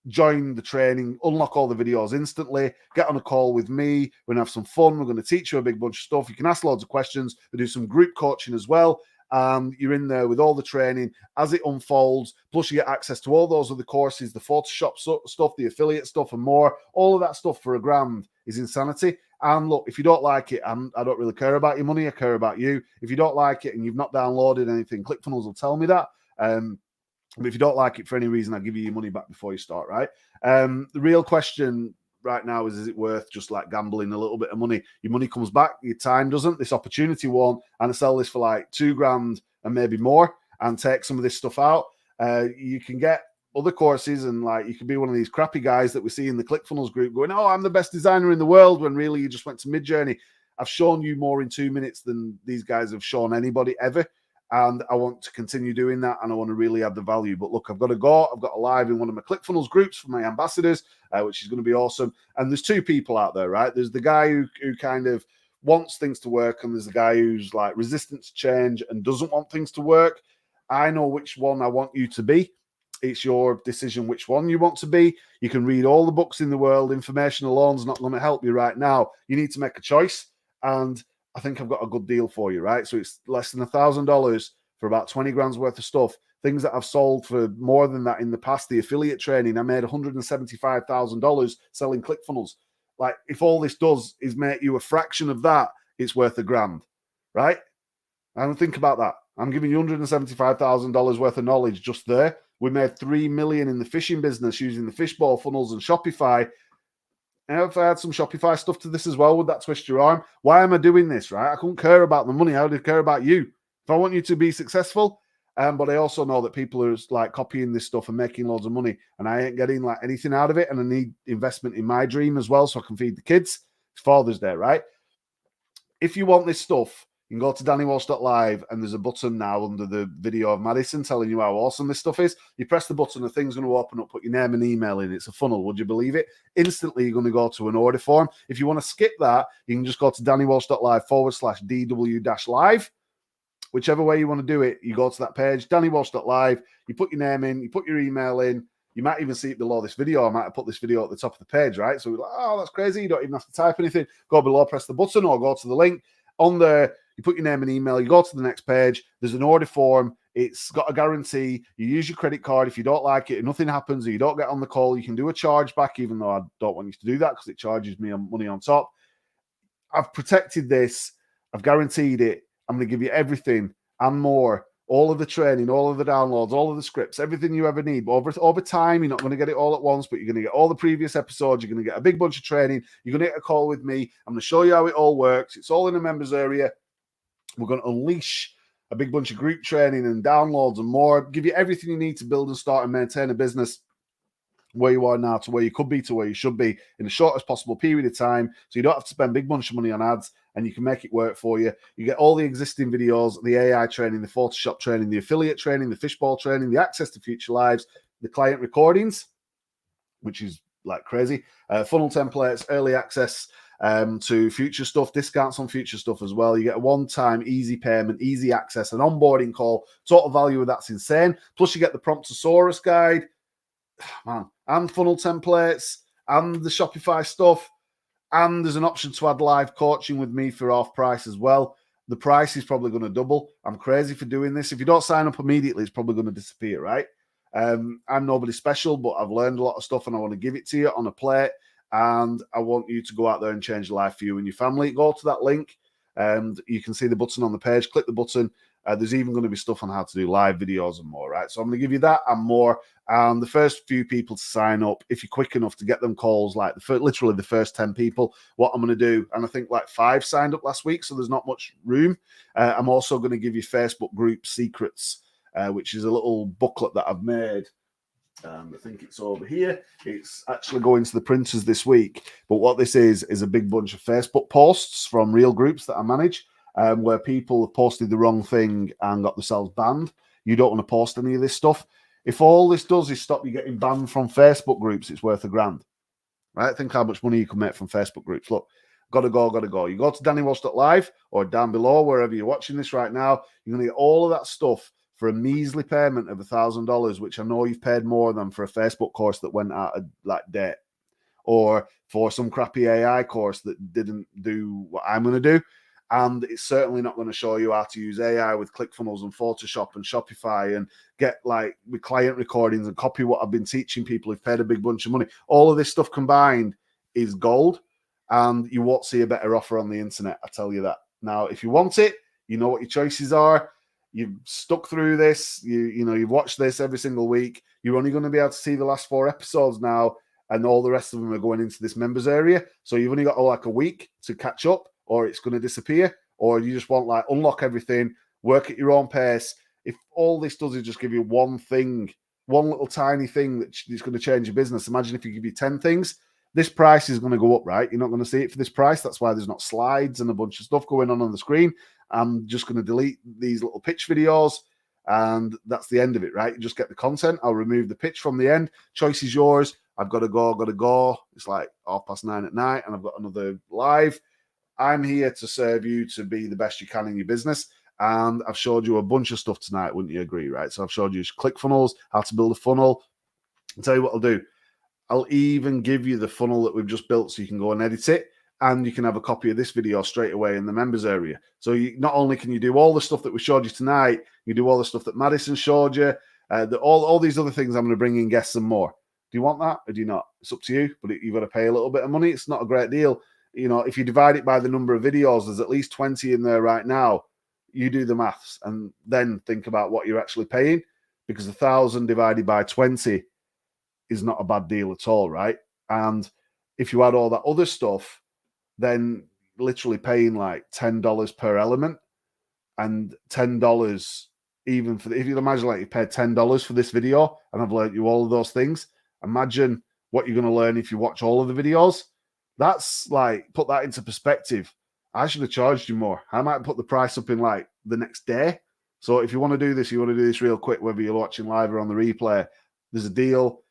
join the training, unlock all the videos instantly, get on a call with me. We're going to have some fun. We're going to teach you a big bunch of stuff. You can ask loads of questions. We do some group coaching as well. You're in there with all the training as it unfolds. Plus, you get access to all those other courses, the Photoshop stuff, the affiliate stuff, and more. All of that stuff for $1,000 is insanity. And look, if you don't like it, I don't really care about your money. I care about you. If you don't like it and you've not downloaded anything, ClickFunnels will tell me that. But if you don't like it for any reason, I'll give you your money back before you start, right? The real question right now is it worth just like gambling a little bit of money? Your money comes back, your time doesn't. This opportunity won't. And I sell this for like $2,000 and maybe more and take some of this stuff out. You can get other courses and like you can be one of these crappy guys that we see in the ClickFunnels group going, oh, I'm the best designer in the world, when really you just went to Midjourney. I've shown you more in 2 minutes than these guys have shown anybody ever. And I want to continue doing that, and I want to really add the value. But look, I've got to go. I've got a live in one of my ClickFunnels groups for my ambassadors, which is going to be awesome. And there's two people out there, right? There's the guy who kind of wants things to work, and there's the guy who's like resistant to change and doesn't want things to work. I know which one I want you to be. It's your decision which one you want to be. You can read all the books in the world. Information alone is not going to help you right now. You need to make a choice. And I think I've got a good deal for you, right? So it's less than $1,000 for about 20 grand's worth of stuff. Things that I've sold for more than that in the past. The affiliate training, I made $175,000 selling ClickFunnels. Like, if all this does is make you a fraction of that, it's worth $1,000, right? I don't think about that. I'm giving you $175,000 worth of knowledge just there. We made $3 million in the fishing business using the Fishbowl funnels and Shopify. And if I had some Shopify stuff to this as well, would that twist your arm? Why am I doing this, right? I couldn't care about the money. I would care about you. If I want you to be successful, but I also know that people are like copying this stuff and making loads of money, and I ain't getting like anything out of it. And I need investment in my dream as well, so I can feed the kids. It's Father's Day, right? If you want this stuff, you can go to DannyWalsh.live, and there's a button now under the video of Madison telling you how awesome this stuff is. You press the button, the thing's going to open up, put your name and email in. It's a funnel. Would you believe it? Instantly, you're going to go to an order form. If you want to skip that, you can just go to DannyWalsh.live/DW-live. Whichever way you want to do it, you go to that page, DannyWalsh.live. You put your name in, you put your email in. You might even see it below this video. I might have put this video at the top of the page, right? So we're like, oh, that's crazy. You don't even have to type anything. Go below, press the button, or go to the link. On there, you put your name and email, you go to the next page, there's an order form, it's got a guarantee, you use your credit card. If you don't like it, if nothing happens, or you don't get on the call, you can do a charge back, even though I don't want you to do that because it charges me money on top. I've protected this, I've guaranteed it, I'm going to give you everything and more, all of the training, all of the downloads, all of the scripts, everything you ever need. But over time, you're not going to get it all at once, but you're going to get all the previous episodes. You're going to get a big bunch of training. You're going to get a call with me. I'm going to show you how it all works. It's all in the members area. We're going to unleash a big bunch of group training and downloads and more. Give you everything you need to build and start and maintain a business where you are now to where you could be to where you should be in the shortest possible period of time. So you don't have to spend a big bunch of money on ads, and you can make it work for you. You get all the existing videos, the AI training, the Photoshop training, the affiliate training, the Fishbowl training, the access to future lives, the client recordings, which is like crazy, funnel templates, early access to future stuff, discounts on future stuff as well. You get a one-time easy payment, easy access, an onboarding call. Total value of that's insane. Plus you get the Promptosaurus guide, man, and funnel templates, and the Shopify stuff. And there's an option to add live coaching with me for off price as well. The price is probably going to double. I'm crazy for doing this. If you don't sign up immediately, it's probably going to disappear, right? I'm nobody special, but I've learned a lot of stuff and I want to give it to you on a plate. and I want you to go out there and change life for you and your family. Go to that link, and you can see the button on the page. Click the button. There's even going to be stuff on how to do live videos and more, right? So I'm going to give you that and more. And the first few people to sign up, if you're quick enough to get them calls, like literally the first 10 people, what I'm going to do, and I think like 5 signed up last week, so there's not much room. I'm also going to give you Facebook group secrets, which is a little booklet that I've made. I think it's over here. It's actually going to the printers this week. But what this is a big bunch of Facebook posts from real groups that I manage, where people have posted the wrong thing and got themselves banned. You don't want to post any of this stuff. If all this does is stop you getting banned from Facebook groups, it's worth $1,000. Right? Think how much money you can make from Facebook groups. Look, gotta go. You go to DannyWalsh.live or down below, wherever you're watching this right now, you're going to get all of that stuff for a measly payment of $1,000, which I know you've paid more than for a Facebook course that went out of like date, or for some crappy AI course that didn't do what I'm going to do. And it's certainly not going to show you how to use AI with ClickFunnels and Photoshop and Shopify and get like with client recordings and copy what I've been teaching people who've paid a big bunch of money. All of this stuff combined is gold, and you won't see a better offer on the internet. I tell you that. Now, if you want it, you know what your choices are. You've stuck through this. You know, you've watched this every single week. You're only going to be able to see the last 4 episodes now, and all the rest of them are going into this members area. So you've only got like a week to catch up, or it's going to disappear, or you just want like unlock everything, work at your own pace. If all this does is just give you one thing, one little tiny thing that's going to change your business. Imagine if you give you 10 things. This price is going to go up, right? You're not going to see it for this price. That's why there's not slides and a bunch of stuff going on the screen. I'm just going to delete these little pitch videos, and that's the end of it, right? You just get the content. I'll remove the pitch from the end. Choice is yours. I've got to go. It's like 9:30 at night, and I've got another live. I'm here to serve you to be the best you can in your business. And I've showed you a bunch of stuff tonight, wouldn't you agree, right? So I've showed you ClickFunnels, how to build a funnel. I'll tell you what I'll do. I'll even give you the funnel that we've just built so you can go and edit it. And you can have a copy of this video straight away in the members area. So not only can you do all the stuff that we showed you tonight, you do all the stuff that Madison showed you, all these other things. I'm going to bring in guests and more. Do you want that or do you not? It's up to you, but you've got to pay a little bit of money. It's not a great deal. You know, if you divide it by the number of videos, there's at least 20 in there right now. You do the maths and then think about what you're actually paying, because 1,000 divided by 20 is not a bad deal at all, right? And if you add all that other stuff, then literally paying like $10 per element, and $10 even for if you imagine like you paid $10 for this video and I've learned you all of those things, imagine what you're going to learn if you watch all of the videos. That's like, put that into perspective. I should have charged you more. I might put the price up in like the next day. So if you want to do this, you want to do this real quick, whether you're watching live or on the replay, there's a deal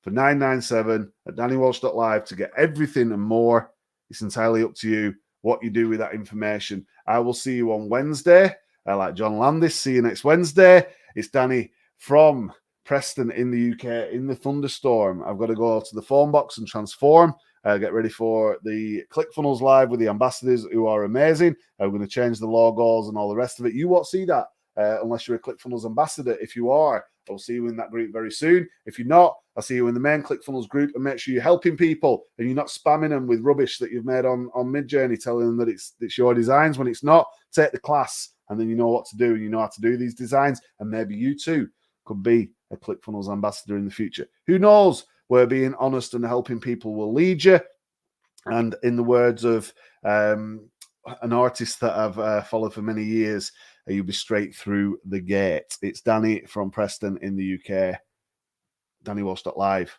for $997 at DannyWalsh.live to get everything and more. It's entirely up to you what you do with that information. I will see you on Wednesday. Like John Landis, see you next Wednesday. It's Danny from Preston in the UK in the thunderstorm. I've got to go to the phone box and transform. Get ready for the ClickFunnels Live with the ambassadors who are amazing. We're going to change the logos and all the rest of it. You won't see that unless you're a ClickFunnels ambassador. If you are, I'll see you in that group very soon. If you're not, I'll see you in the main ClickFunnels group, and make sure you're helping people and you're not spamming them with rubbish that you've made on Midjourney, telling them that it's your designs when it's not. Take the class, and then you know what to do, and you know how to do these designs, and maybe you too could be a ClickFunnels ambassador in the future. Who knows where being honest and helping people will lead you. And in the words of an artist that I've followed for many years, you'll be straight through the gate. It's Danny from Preston in the UK. DannyWalsh.live.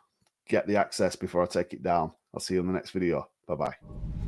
Get the access before I take it down. I'll see you in the next video. Bye-bye.